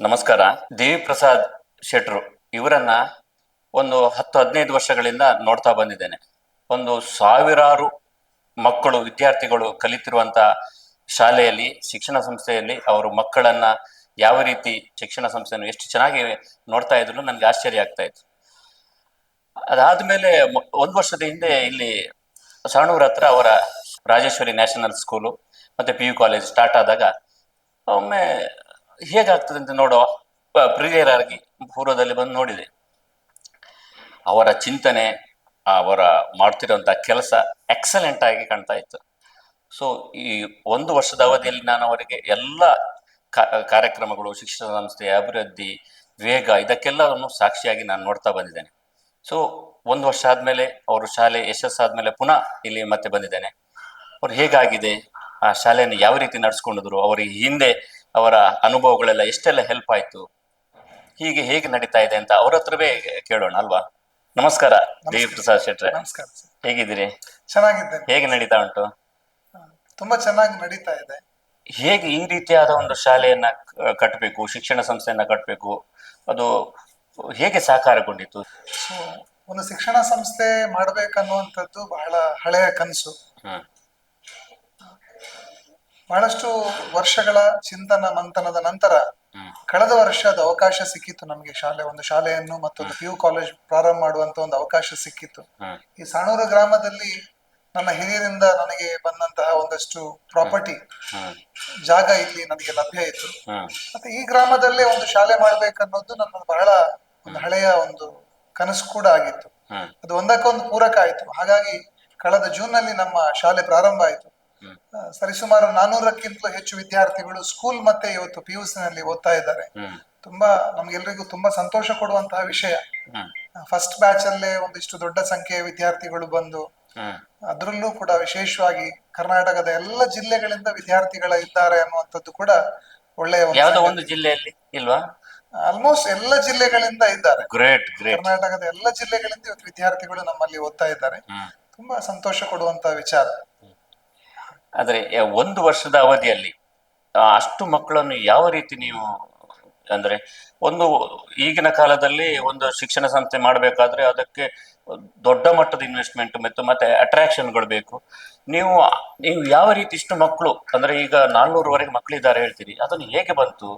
ನಮಸ್ಕಾರ. ದೇವಿ ಪ್ರಸಾದ್ ಶೆಟ್ರು ಇವರನ್ನ ಒಂದು 10-15 ವರ್ಷಗಳಿಂದ ನೋಡ್ತಾ ಬಂದಿದ್ದೇನೆ. ಒಂದು ಸಾವಿರಾರು ಮಕ್ಕಳು ವಿದ್ಯಾರ್ಥಿಗಳು ಕಲಿತಿರುವಂತ ಶಾಲೆಯಲ್ಲಿ, ಶಿಕ್ಷಣ ಸಂಸ್ಥೆಯಲ್ಲಿ ಅವರು ಮಕ್ಕಳನ್ನ ಯಾವ ರೀತಿ ಶಿಕ್ಷಣ ಸಂಸ್ಥೆಯನ್ನು ಎಷ್ಟು ಚೆನ್ನಾಗಿ ನೋಡ್ತಾ ಇದ್ರು ನನ್ಗೆ ಆಶ್ಚರ್ಯ ಆಗ್ತಾ ಇತ್ತು. ಅದಾದ್ಮೇಲೆ ಒಂದು ವರ್ಷದ ಹಿಂದೆ ಇಲ್ಲಿ ಸಾಣೂರ್ ಹತ್ರ ಅವರ ರಾಜೇಶ್ವರಿ ನ್ಯಾಷನಲ್ ಸ್ಕೂಲು ಮತ್ತೆ PU ಕಾಲೇಜ್ ಸ್ಟಾರ್ಟ್ ಆದಾಗ ಒಮ್ಮೆ ಹೇಗಾಗ್ತದೆ ಅಂತ ನೋಡುವ ಪ್ರಿಯರಾಗಿ ಪೂರ್ವದಲ್ಲಿ ಬಂದು ನೋಡಿದೆ. ಅವರ ಚಿಂತನೆ, ಅವರ ಮಾಡ್ತಿರುವಂತಹ ಕೆಲಸ ಎಕ್ಸಲೆಂಟ್ ಆಗಿ ಕಾಣ್ತಾ ಇತ್ತು. ಸೊ ಈ ಒಂದು ವರ್ಷದ ಅವಧಿಯಲ್ಲಿ ನಾನು ಅವರಿಗೆ ಎಲ್ಲ ಕಾರ್ಯಕ್ರಮಗಳು, ಶಿಕ್ಷಣ ಸಂಸ್ಥೆಯ ಅಭಿವೃದ್ಧಿ, ವೇಗ ಇದಕ್ಕೆಲ್ಲವನ್ನು ಸಾಕ್ಷಿಯಾಗಿ ನಾನು ನೋಡ್ತಾ ಬಂದಿದ್ದೇನೆ. ಸೊ ಒಂದು ವರ್ಷ ಆದ್ಮೇಲೆ ಅವರು ಶಾಲೆ ಯಶಸ್ಸಾದ್ಮೇಲೆ ಪುನಃ ಇಲ್ಲಿ ಮತ್ತೆ ಬಂದಿದ್ದೇನೆ. ಅವ್ರು ಹೇಗಾಗಿದೆ, ಆ ಶಾಲೆಯನ್ನು ಯಾವ ರೀತಿ ನಡ್ಸ್ಕೊಂಡಿದ್ರು, ಅವರಿಗೆ ಹಿಂದೆ ಅವರ ಅನುಭವಗಳೆಲ್ಲ ಎಷ್ಟೆಲ್ಲ ಹೆಲ್ಪ್ ಆಯ್ತು, ಹೀಗೆ ಹೇಗೆ ನಡೀತಾ ಇದೆ ಅಂತ ಅವ್ರ ಹತ್ರವೇ ಕೇಳೋಣ ಅಲ್ವಾ. ನಮಸ್ಕಾರ ದೇವಿ ಪ್ರಸಾದ್ ಶೆಟ್ರೆ. ನಮಸ್ಕಾರ ಸರ್. ಹೇಗಿದ್ದೀರಿ? ಚೆನ್ನಾಗಿದ್ದೇನೆ. ಹೇಗೆ ನಡೀತಾ ಉಂಟು? ತುಂಬಾ ಚೆನ್ನಾಗಿ ನಡೀತಾ ಇದೆ. ಹೇಗೆ ಈ ರೀತಿಯಾದ ಒಂದು ಶಾಲೆಯನ್ನ ಕಟ್ಟಬೇಕು, ಶಿಕ್ಷಣ ಸಂಸ್ಥೆಯನ್ನ ಕಟ್ಟಬೇಕು, ಅದು ಹೇಗೆ ಸಾಕಾರಗೊಂಡಿತ್ತು? ಸೊ ಒಂದು ಶಿಕ್ಷಣ ಸಂಸ್ಥೆ ಮಾಡ್ಬೇಕನ್ನುವಂಥದ್ದು ಬಹಳ ಹಳೆಯ ಕನಸು. ಬಹಳಷ್ಟು ವರ್ಷಗಳ ಚಿಂತನ ಮಂಥನದ ನಂತರ ಕಳೆದ ವರ್ಷ ಅದು ಅವಕಾಶ ಸಿಕ್ಕಿತ್ತು ನಮ್ಗೆ. ಒಂದು ಶಾಲೆಯನ್ನು ಮತ್ತೊಂದು PU ಕಾಲೇಜ್ ಪ್ರಾರಂಭ ಮಾಡುವಂತ ಒಂದು ಅವಕಾಶ ಸಿಕ್ಕಿತ್ತು. ಈ ಸಾಣೂರು ಗ್ರಾಮದಲ್ಲಿ ನನ್ನ ಹಿರಿಯರಿಂದ ನನಗೆ ಬಂದಂತಹ ಒಂದಷ್ಟು ಪ್ರಾಪರ್ಟಿ ಜಾಗ ಇಲ್ಲಿ ನನಗೆ ಲಭ್ಯ ಇತ್ತು. ಮತ್ತೆ ಈ ಗ್ರಾಮದಲ್ಲೇ ಒಂದು ಶಾಲೆ ಮಾಡ್ಬೇಕನ್ನೋದು ನನ್ನ ಬಹಳ ಒಂದು ಹಳೆಯ ಒಂದು ಕನಸು ಕೂಡ ಆಗಿತ್ತು. ಅದು ಒಂದಕ್ಕೊಂದು ಪೂರಕ ಆಯ್ತು. ಹಾಗಾಗಿ ಕಳೆದ ಜೂನ್ ನಲ್ಲಿ ನಮ್ಮ ಶಾಲೆ ಪ್ರಾರಂಭ ಆಯ್ತು. ಸರಿಸುಮಾರು 400ಕ್ಕಿಂತಲೂ ಹೆಚ್ಚು ವಿದ್ಯಾರ್ಥಿಗಳು ಸ್ಕೂಲ್ ಮತ್ತೆ ಇವತ್ತು PUC ನಲ್ಲಿ ಓದ್ತಾ ಇದ್ದಾರೆ. ತುಂಬಾ ನಮ್ಗೆಲ್ರಿಗೂ ತುಂಬಾ ಸಂತೋಷ ಕೊಡುವಂತಹ ವಿಷಯ. ಫಸ್ಟ್ ಬ್ಯಾಚ್ ಅಲ್ಲೇ ಒಂದಿಷ್ಟು ದೊಡ್ಡ ಸಂಖ್ಯೆಯ ವಿದ್ಯಾರ್ಥಿಗಳು ಬಂದು, ಅದರಲ್ಲೂ ಕೂಡ ವಿಶೇಷವಾಗಿ ಕರ್ನಾಟಕದ ಎಲ್ಲ ಜಿಲ್ಲೆಗಳಿಂದ ವಿದ್ಯಾರ್ಥಿಗಳ ಇದ್ದಾರೆ ಅನ್ನುವಂಥದ್ದು ಕೂಡ ಒಳ್ಳೆಯ ಒಂದು ಜಿಲ್ಲೆಯಲ್ಲಿ ಇಲ್ವಾ? ಆಲ್ಮೋಸ್ಟ್ ಎಲ್ಲ ಜಿಲ್ಲೆಗಳಿಂದ ಇದ್ದಾರೆ. ಕರ್ನಾಟಕದ ಎಲ್ಲ ಜಿಲ್ಲೆಗಳಿಂದ ಇವತ್ತು ವಿದ್ಯಾರ್ಥಿಗಳು ನಮ್ಮಲ್ಲಿ ಓದ್ತಾ ಇದ್ದಾರೆ. ತುಂಬಾ ಸಂತೋಷ ಕೊಡುವಂತ ವಿಚಾರ. ಆದ್ರೆ ಒಂದು ವರ್ಷದ ಅವಧಿಯಲ್ಲಿ ಅಷ್ಟು ಮಕ್ಕಳನ್ನು ಯಾವ ರೀತಿ ನೀವು, ಅಂದ್ರೆ ಒಂದು ಈಗಿನ ಕಾಲದಲ್ಲಿ ಒಂದು ಶಿಕ್ಷಣ ಸಂಸ್ಥೆ ಮಾಡಬೇಕಾದ್ರೆ ಅದಕ್ಕೆ ದೊಡ್ಡ ಮಟ್ಟದ ಇನ್ವೆಸ್ಟ್ಮೆಂಟ್ ಮತ್ತೆ ಅಟ್ರಾಕ್ಷನ್ಗಳು ಬೇಕು. ನೀವು ಯಾವ ರೀತಿ ಇಷ್ಟು ಮಕ್ಕಳು, ಅಂದ್ರೆ ಈಗ 400ವರೆಗೆ ಮಕ್ಕಳಿದ್ದಾರೆ ಹೇಳ್ತೀರಿ, ಅದನ್ನು ಹೇಗೆ ಬಂತು?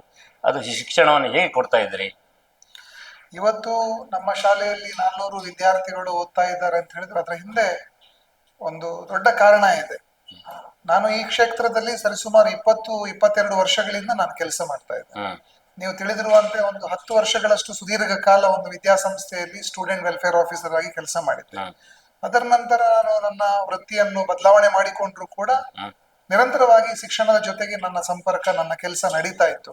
ಅದು ಶಿಕ್ಷಣವನ್ನು ಹೇಗೆ ಕೊಡ್ತಾ ಇದ್ರಿ? ಇವತ್ತು ನಮ್ಮ ಶಾಲೆಯಲ್ಲಿ 400 ವಿದ್ಯಾರ್ಥಿಗಳು ಓದ್ತಾ ಇದ್ದಾರೆ ಅಂತ ಹೇಳಿದ್ರೆ ಅದರ ಹಿಂದೆ ಒಂದು ದೊಡ್ಡ ಕಾರಣ ಇದೆ. ನಾನು ಈ ಕ್ಷೇತ್ರದಲ್ಲಿ ಸರಿಸುಮಾರು 22 ವರ್ಷಗಳಿಂದ ನಾನು ಕೆಲಸ ಮಾಡ್ತಾ ಇದ್ದೆ. ನೀವು ತಿಳಿದಿರುವಂತೆ ಒಂದು 10 ವರ್ಷಗಳಷ್ಟು ಸುದೀರ್ಘ ಕಾಲ ಒಂದು ವಿದ್ಯಾಸಂಸ್ಥೆಯಲ್ಲಿ ಸ್ಟೂಡೆಂಟ್ ವೆಲ್ಫೇರ್ ಆಫೀಸರ್ ಆಗಿ ಕೆಲಸ ಮಾಡಿದ್ದೆ. ಅದರ ನಂತರ ನಾನು ನನ್ನ ವೃತ್ತಿಯನ್ನು ಬದಲಾವಣೆ ಮಾಡಿಕೊಂಡ್ರು ಕೂಡ ನಿರಂತರವಾಗಿ ಶಿಕ್ಷಣದ ಜೊತೆಗೆ ನನ್ನ ಸಂಪರ್ಕ, ನನ್ನ ಕೆಲಸ ನಡೀತಾ ಇತ್ತು.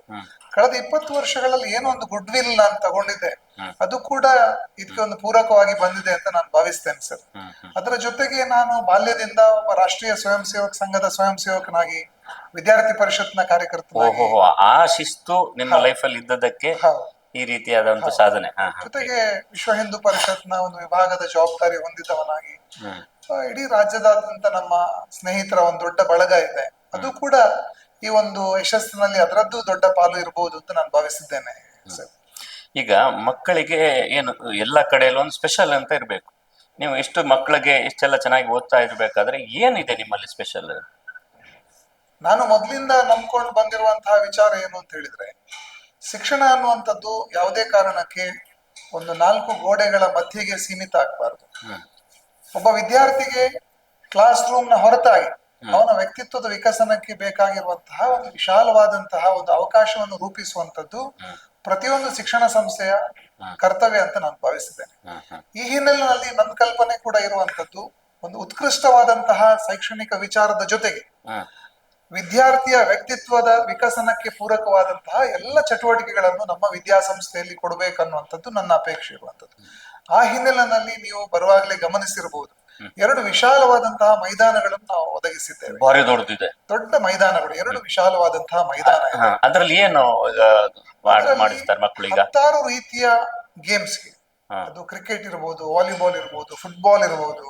ಕಳೆದ 20 ವರ್ಷಗಳಲ್ಲಿ ಏನೋ ಒಂದು ಗುಡ್ ವಿಲ್ ನಾನು ತಗೊಂಡಿದ್ದೆ, ಅದು ಕೂಡ ಇದಕ್ಕೆ ಒಂದು ಪೂರಕವಾಗಿ ಬಂದಿದೆ ಅಂತ ನಾನು ಭಾವಿಸ್ತೇನೆ ಸರ್. ಅದರ ಜೊತೆಗೆ ನಾನು ಬಾಲ್ಯದಿಂದ ಒಬ್ಬ ರಾಷ್ಟ್ರೀಯ ಸ್ವಯಂ ಸೇವಕ ಸಂಘದ ಸ್ವಯಂ ಸೇವಕನಾಗಿ, ವಿದ್ಯಾರ್ಥಿ ಪರಿಷತ್ನ ಕಾರ್ಯಕರ್ತನಾಗಿ, ಆ ಶಿಸ್ತು ನಿಮ್ಮ ಲೈಫ್ ಅಲ್ಲಿ ಇದ್ದದಕ್ಕೆ ಈ ರೀತಿಯಾದ ಒಂದು ಸಾಧನೆ, ಜೊತೆಗೆ ವಿಶ್ವ ಹಿಂದೂ ಪರಿಷತ್ನ ಒಂದು ವಿಭಾಗದ ಜವಾಬ್ದಾರಿ ಹೊಂದಿದವನಾಗಿ ಇಡೀ ರಾಜ್ಯದಾದ್ಯಂತ ನಮ್ಮ ಸ್ನೇಹಿತರ ಒಂದು ದೊಡ್ಡ ಬಳಗ ಇದೆ. ಅದು ಕೂಡ ಈ ಒಂದು ಯಶಸ್ಸಿನಲ್ಲಿ ಅದರದ್ದು ದೊಡ್ಡ ಪಾಲು ಇರಬಹುದು ಅಂತ ನಾನು ಭಾವಿಸಿದ್ದೇನೆ. ಈಗ ಮಕ್ಕಳಿಗೆ ಏನು ಎಲ್ಲ ಕಡೆಯಲ್ಲೂ ಒಂದು ಸ್ಪೆಷಲ್ ಅಂತ ಇರ್ಬೇಕು. ನೀವು ಇಷ್ಟು ಮಕ್ಕಳಿಗೆ ಇಷ್ಟೆಲ್ಲ ಚೆನ್ನಾಗಿ ಓದ್ತಾ ಇರ್ಬೇಕಾದ್ರೆ ಏನಿದೆ ನಿಮ್ಮಲ್ಲಿ ಸ್ಪೆಷಲ್? ನಾನು ಮೊದಲಿಂದ ನಂಬ್ಕೊಂಡು ಬಂದಿರುವಂತಹ ವಿಚಾರ ಏನು ಅಂತ ಹೇಳಿದ್ರೆ, ಶಿಕ್ಷಣ ಅನ್ನುವಂಥದ್ದು ಯಾವುದೇ ಕಾರಣಕ್ಕೆ ಒಂದು 4 ಗೋಡೆಗಳ ಮಧ್ಯೆಗೆ ಸೀಮಿತ ಆಗಬಾರ್ದು. ಒಬ್ಬ ವಿದ್ಯಾರ್ಥಿಗೆ ಕ್ಲಾಸ್ ರೂಮ್ ನ ಹೊರತಾಗಿ ಅವನ ವ್ಯಕ್ತಿತ್ವದ ವಿಕಸನಕ್ಕೆ ಬೇಕಾಗಿರುವಂತಹ ಒಂದು ವಿಶಾಲವಾದಂತಹ ಒಂದು ಅವಕಾಶವನ್ನು ರೂಪಿಸುವಂತದ್ದು ಪ್ರತಿಯೊಂದು ಶಿಕ್ಷಣ ಸಂಸ್ಥೆಯ ಕರ್ತವ್ಯ ಅಂತ ನಾನು ಭಾವಿಸಿದ್ದೇನೆ. ಈ ಹಿನ್ನೆಲೆಯಲ್ಲಿ ನನ್ನ ಕಲ್ಪನೆ ಕೂಡ ಇರುವಂತದ್ದು, ಒಂದು ಉತ್ಕೃಷ್ಟವಾದಂತಹ ಶೈಕ್ಷಣಿಕ ವಿಚಾರದ ಜೊತೆಗೆ ವಿದ್ಯಾರ್ಥಿಯ ವ್ಯಕ್ತಿತ್ವದ ವಿಕಸನಕ್ಕೆ ಪೂರಕವಾದಂತಹ ಎಲ್ಲ ಚಟುವಟಿಕೆಗಳನ್ನು ನಮ್ಮ ವಿದ್ಯಾಸಂಸ್ಥೆಯಲ್ಲಿ ಕೊಡಬೇಕನ್ನುವಂಥದ್ದು ನನ್ನ ಅಪೇಕ್ಷೆ ಇರುವಂತದ್ದು. ಆ ಹಿನ್ನೆಲೆಯಲ್ಲಿ ನೀವು ಬರುವಾಗಲೇ ಗಮನಿಸಿರಬಹುದು, 2 ವಿಶಾಲವಾದಂತಹ ಮೈದಾನಗಳನ್ನು ನಾವು ಒದಗಿಸಿದ್ದೇವೆ. ದೊಡ್ಡ ಮೈದಾನಗಳು, 2 ವಿಶಾಲವಾದಂತಹ ಮೈದಾನ. ಅದರಲ್ಲಿ ಏನು ಮಾಡಿಸ್ತಾರೆ ಮಕ್ಕಳಿಗೆ? 16 ರೀತಿಯ ಗೇಮ್ಸ್ಗೆ ಹಾ. ಅದು ಕ್ರಿಕೆಟ್ ಇರ್ಬೋದು, ವಾಲಿಬಾಲ್ ಇರ್ಬೋದು, ಫುಟ್ಬಾಲ್ ಇರ್ಬೋದು,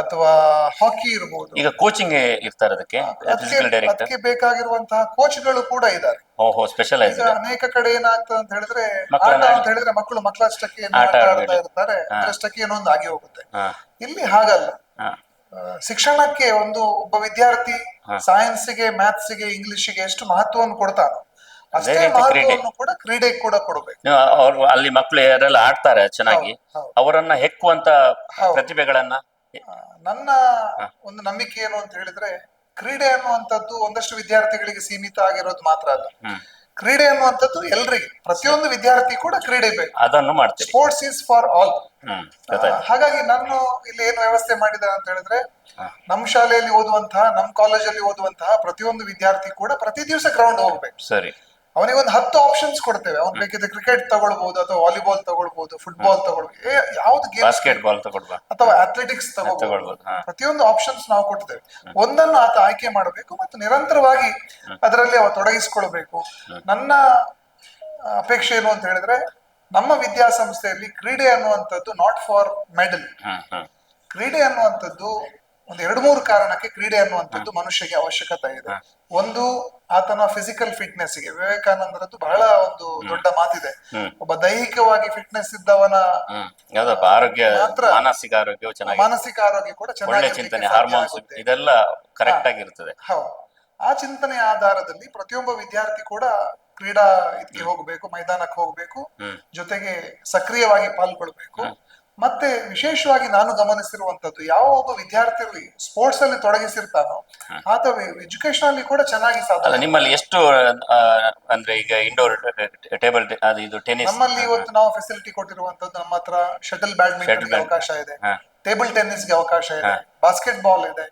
ಅಥವಾ ಹಾಕಿ ಇರ್ಬೋದು. ಈಗ ಕೋಚಿಂಗ್ ಇರ್ತಾರೆ ಅದಕ್ಕೆ ಅದಕ್ಕೆ ಫಿಸಿಕಲ್ ಡೈರೆಕ್ಟರ್? ಅದಕ್ಕೆ ಬೇಕಾಗಿರುವಂತಹ ಕೋಚ್ಗಳು ಕೂಡ ಇದ್ದಾರೆ. ಓಹೋ, ಸ್ಪೆಷಲೈಸ್ ಈಗ ಅನೇಕ ಕಡೆ ಏನಾಗ್ತದೆ ಅಂತ ಹೇಳಿದ್ರೆ, ಮಕ್ಕಳನ್ನ ಆಟ ಅಂತ ಹೇಳಿದ್ರೆ ಮಕ್ಕಳಷ್ಟಕ್ಕೆ ಏನೋ ಆಟ ಆಟ ಆಡ್ತಾ ಆಡ್ಬೇಡಿ. ಇರ್ತಾರೆ, ಅದ್ರಷ್ಟಕ್ಕೆ ಏನೋ ಒಂದು ಆಗಿ ಹೋಗುತ್ತೆ. ಹಾ. ಇಲ್ಲಿ ಹಾಗಲ್ಲ. ಹಾ. ಶಿಕ್ಷಣಕ್ಕೆ ಒಬ್ಬ ವಿದ್ಯಾರ್ಥಿ ಸೈನ್ಸ್ಗೆ, ಮ್ಯಾಥ್ಸ್ಗೆ, ಇಂಗ್ಲಿಷ್ಗೆ ಎಷ್ಟು ಮಹತ್ವವನ್ನು ಕೊಡ್ತಾನೋ ಅಷ್ಟೇ ರೀತಿ ಮಹತ್ವವನ್ನು ಕೂಡ ಕ್ರೀಡೆಗೆ ಕೂಡ ಕೊಡಬೇಕು. ಅವ್ರು ಅಲ್ಲಿ ಮಕ್ಕಳು ಯಾರೆಲ್ಲ ಆಡ್ತಾರೆ ಚೆನ್ನಾಗಿ, ಹೌದು. ಅವರನ್ನ ಹೆಕ್ಕುವಂತ ಹೌದು. ಪ್ರತಿಭೆಗಳನ್ನ. ನನ್ನ ಒಂದು ನಂಬಿಕೆ ಏನು ಅಂತ ಹೇಳಿದ್ರೆ, ಕ್ರೀಡೆ ಅನ್ನುವಂಥದ್ದು ಒಂದಷ್ಟು ವಿದ್ಯಾರ್ಥಿಗಳಿಗೆ ಸೀಮಿತ ಆಗಿರೋದು ಮಾತ್ರ ಅಲ್ಲ. ಕ್ರೀಡೆ ಅನ್ನುವಂಥದ್ದು ಎಲ್ರಿಗೆ, ಪ್ರತಿಯೊಂದು ವಿದ್ಯಾರ್ಥಿ ಕೂಡ ಕ್ರೀಡೆ ಬೇಕು. ಅದನ್ನು ಮಾಡ್ತೀರಿ? Sports is for all. ಗೊತ್ತಾಯ್ತು. ಹಾಗಾಗಿ ನಾನು ಇಲ್ಲಿ ಏನು ವ್ಯವಸ್ಥೆ ಮಾಡಿದ್ದಾರೆ ಅಂತ ಹೇಳಿದ್ರೆ, ನಮ್ಮ ಶಾಲೆಯಲ್ಲಿ ಓದುವಂತಹ, ನಮ್ಮ ಕಾಲೇಜಲ್ಲಿ ಓದುವಂತಹ ಪ್ರತಿಯೊಂದು ವಿದ್ಯಾರ್ಥಿ ಕೂಡ ಪ್ರತಿ ದಿವಸ ಗ್ರೌಂಡ್ ಹೋಗ್ಬೇಕು. ಸರಿ. ಅವನಿಗೆ ಒಂದು 10 ಆಪ್ಷನ್ಸ್ ಕೊಡ್ತೇವೆ. ಅವ್ನು ಬೇಕಿದ್ರೆ ಕ್ರಿಕೆಟ್ ತಗೊಳ್ಬಹುದು, ಅಥವಾ ವಾಲಿಬಾಲ್ ತಗೊಳ್ಬಹುದು, ಫುಟ್ಬಾಲ್ ತಗೊಳ್ಬಹುದು, ಯಾವ್ದು ಗೇಮ್, ಬಾಸ್ಕೆಟ್ ಬಾಲ್ ತಗೊಳ್ಬಾ, ಅಥವಾ ಅಥ್ಲೆಟಿಕ್ಸ್ ತಗೊಳ್ಬಹುದು. ಪ್ರತಿಯೊಂದು ಆಪ್ಷನ್ಸ್ ನಾವು ಕೊಡ್ತೇವೆ. ಒಂದನ್ನು ಆತ ಆಯ್ಕೆ ಮಾಡಬೇಕು ಮತ್ತು ನಿರಂತರವಾಗಿ ಅದರಲ್ಲಿ ಅವ ತೊಡಗಿಸಿಕೊಳ್ಬೇಕು. ನನ್ನ ಅಪೇಕ್ಷೆ ಏನು ಅಂತ ಹೇಳಿದ್ರೆ, ನಮ್ಮ ವಿದ್ಯಾಸಂಸ್ಥೆಯಲ್ಲಿ ಕ್ರೀಡೆ ಅನ್ನುವಂಥದ್ದು ನಾಟ್ ಫಾರ್ ಮೆಡಲ್. ಕ್ರೀಡೆ ಅನ್ನುವಂಥದ್ದು ಒಂದು 2-3 ಕಾರಣಕ್ಕೆ ಕ್ರೀಡೆ ಅನ್ನುವಂಥದ್ದು ಮನುಷ್ಯಗೆ ಅವಶ್ಯಕತೆ ಇದೆ. ಒಂದು, ಆತನ ಫಿಸಿಕಲ್ ಫಿಟ್ನೆಸ್ ಗೆ. ವಿವೇಕಾನಂದರದ್ದು ಬಹಳ ಒಂದು ದೊಡ್ಡ ಮಾತಿದೆ, ಒಬ್ಬ ದೈಹಿಕವಾಗಿ ಫಿಟ್ನೆಸ್ ಇದ್ದವನ ಆರೋಗ್ಯ, ಮಾತ್ರ ಮಾನಸಿಕ ಆರೋಗ್ಯ ಚೆನ್ನಾಗಿ, ಮಾನಸಿಕ ಆರೋಗ್ಯ ಕೂಡ ಒಳ್ಳೆ ಚಿಂತನೆ, ಹಾರ್ಮೋನ್ಸ್ ಇದೆಲ್ಲ ಕರೆಕ್ಟ್ ಆಗಿರ್ತದೆ. ಹೌದು. ಆ ಚಿಂತನೆಯ ಆಧಾರದಲ್ಲಿ ಪ್ರತಿಯೊಬ್ಬ ವಿದ್ಯಾರ್ಥಿ ಕೂಡ ಕ್ರೀಡಾ ಇದಕ್ಕೆ ಹೋಗ್ಬೇಕು, ಮೈದಾನಕ್ಕೆ ಹೋಗ್ಬೇಕು, ಜೊತೆಗೆ ಸಕ್ರಿಯವಾಗಿ ಪಾಲ್ಗೊಳ್ಬೇಕು. ಮತ್ತೆ ವಿಶೇಷವಾಗಿ ನಾನು ಗಮನಿಸಿರುವಂತದ್ದು, ಯಾವ ಒಬ್ಬ ವಿದ್ಯಾರ್ಥಿ ಸ್ಪೋರ್ಟ್ಸ್ ಅಲ್ಲಿ ತೊಡಗಿಸಿರ್ತಾನೋ ಆತ ಎಜುಕೇಶನ್ ಅಲ್ಲಿ ಕೂಡ ಚೆನ್ನಾಗಿ ಸಾಧನೆ. ನಿಮ್ಮಲ್ಲಿ ಎಷ್ಟು ಅಂದ್ರೆ ಈಗ ಇಂಡೋರ್ ಟೇಬಲ್ ಇದು ಟೆನ್ನಿಸ್? ನಮ್ಮಲ್ಲಿ ಇವತ್ತು ನಾವು ಫೆಸಿಲಿಟಿ ಕೊಟ್ಟಿರುವಂತದ್ದು, ನಮ್ಮ ಹತ್ರ ಶಟಲ್ ಬ್ಯಾಡ್ಮಿಂಟನ್ ಅವಕಾಶ ಇದೆ, ಟೇಬಲ್ ಟೆನ್ನಿಸ್ಗೆ ಅವಕಾಶ ಇದೆ, ಬಾಸ್ಕೆಟ್ ಬಾಲ್ ಇದೆ,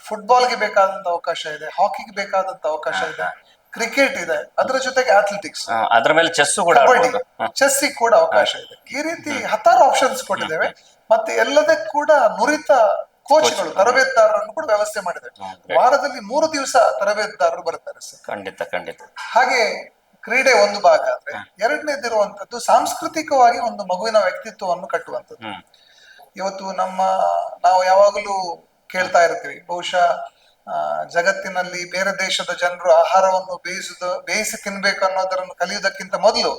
ಫುಟ್ಬಾಲ್ಗೆ ಬೇಕಾದಂತ ಅವಕಾಶ ಇದೆ, ಹಾಕಿಗೆ ಬೇಕಾದಂತ ಅವಕಾಶ ಇದೆ, ಕ್ರಿಕೆಟ್ ಇದೆ, ಅದರ ಜೊತೆಗೆ ಅಥ್ಲೆಟಿಕ್ಸ್, ಅದ್ರ ಮೇಲೆ ಚೆಸ್ ಕೂಡ, ಕಬಡ್ಡಿ, ಚೆಸ್ ಕೂಡ ಅವಕಾಶ ಇದೆ. ಈ ರೀತಿ 10 ಆಪ್ಷನ್ಸ್ ಕೊಟ್ಟಿದ್ದೇವೆ. ಮತ್ತೆ ಎಲ್ಲದಕ್ಕೂ ಕೂಡ ನುರಿತ ಕೋಚ್ಗಳು, ತರಬೇತುದಾರರನ್ನು ಕೂಡ ವ್ಯವಸ್ಥೆ ಮಾಡಿದ್ದೇವೆ. ವಾರದಲ್ಲಿ 3 ದಿವಸ ತರಬೇತುದಾರರು ಬರ್ತಾರೆ ಸರ್. ಖಂಡಿತ ಖಂಡಿತ. ಹಾಗೆ ಕ್ರೀಡೆ ಒಂದು ಭಾಗ ಆದ್ರೆ, ಎರಡನೇದಿರುವಂತದ್ದು ಸಾಂಸ್ಕೃತಿಕವಾಗಿ ಒಂದು ಮಗುವಿನ ವ್ಯಕ್ತಿತ್ವವನ್ನು ಕಟ್ಟುವಂಥದ್ದು. ಇವತ್ತು ನಾವು ಯಾವಾಗಲೂ ಕೇಳ್ತಾ ಇರ್ತೀವಿ, ಬಹುಶಃ ಜಗತ್ತಿನಲ್ಲಿ ಬೇರೆ ದೇಶದ ಜನರು ಆಹಾರವನ್ನು ಬೇಯಿಸಿ ತಿನ್ಬೇಕು ಅನ್ನೋದನ್ನು ಕಲಿಯುವುದಕ್ಕಿಂತ ಮೊದಲು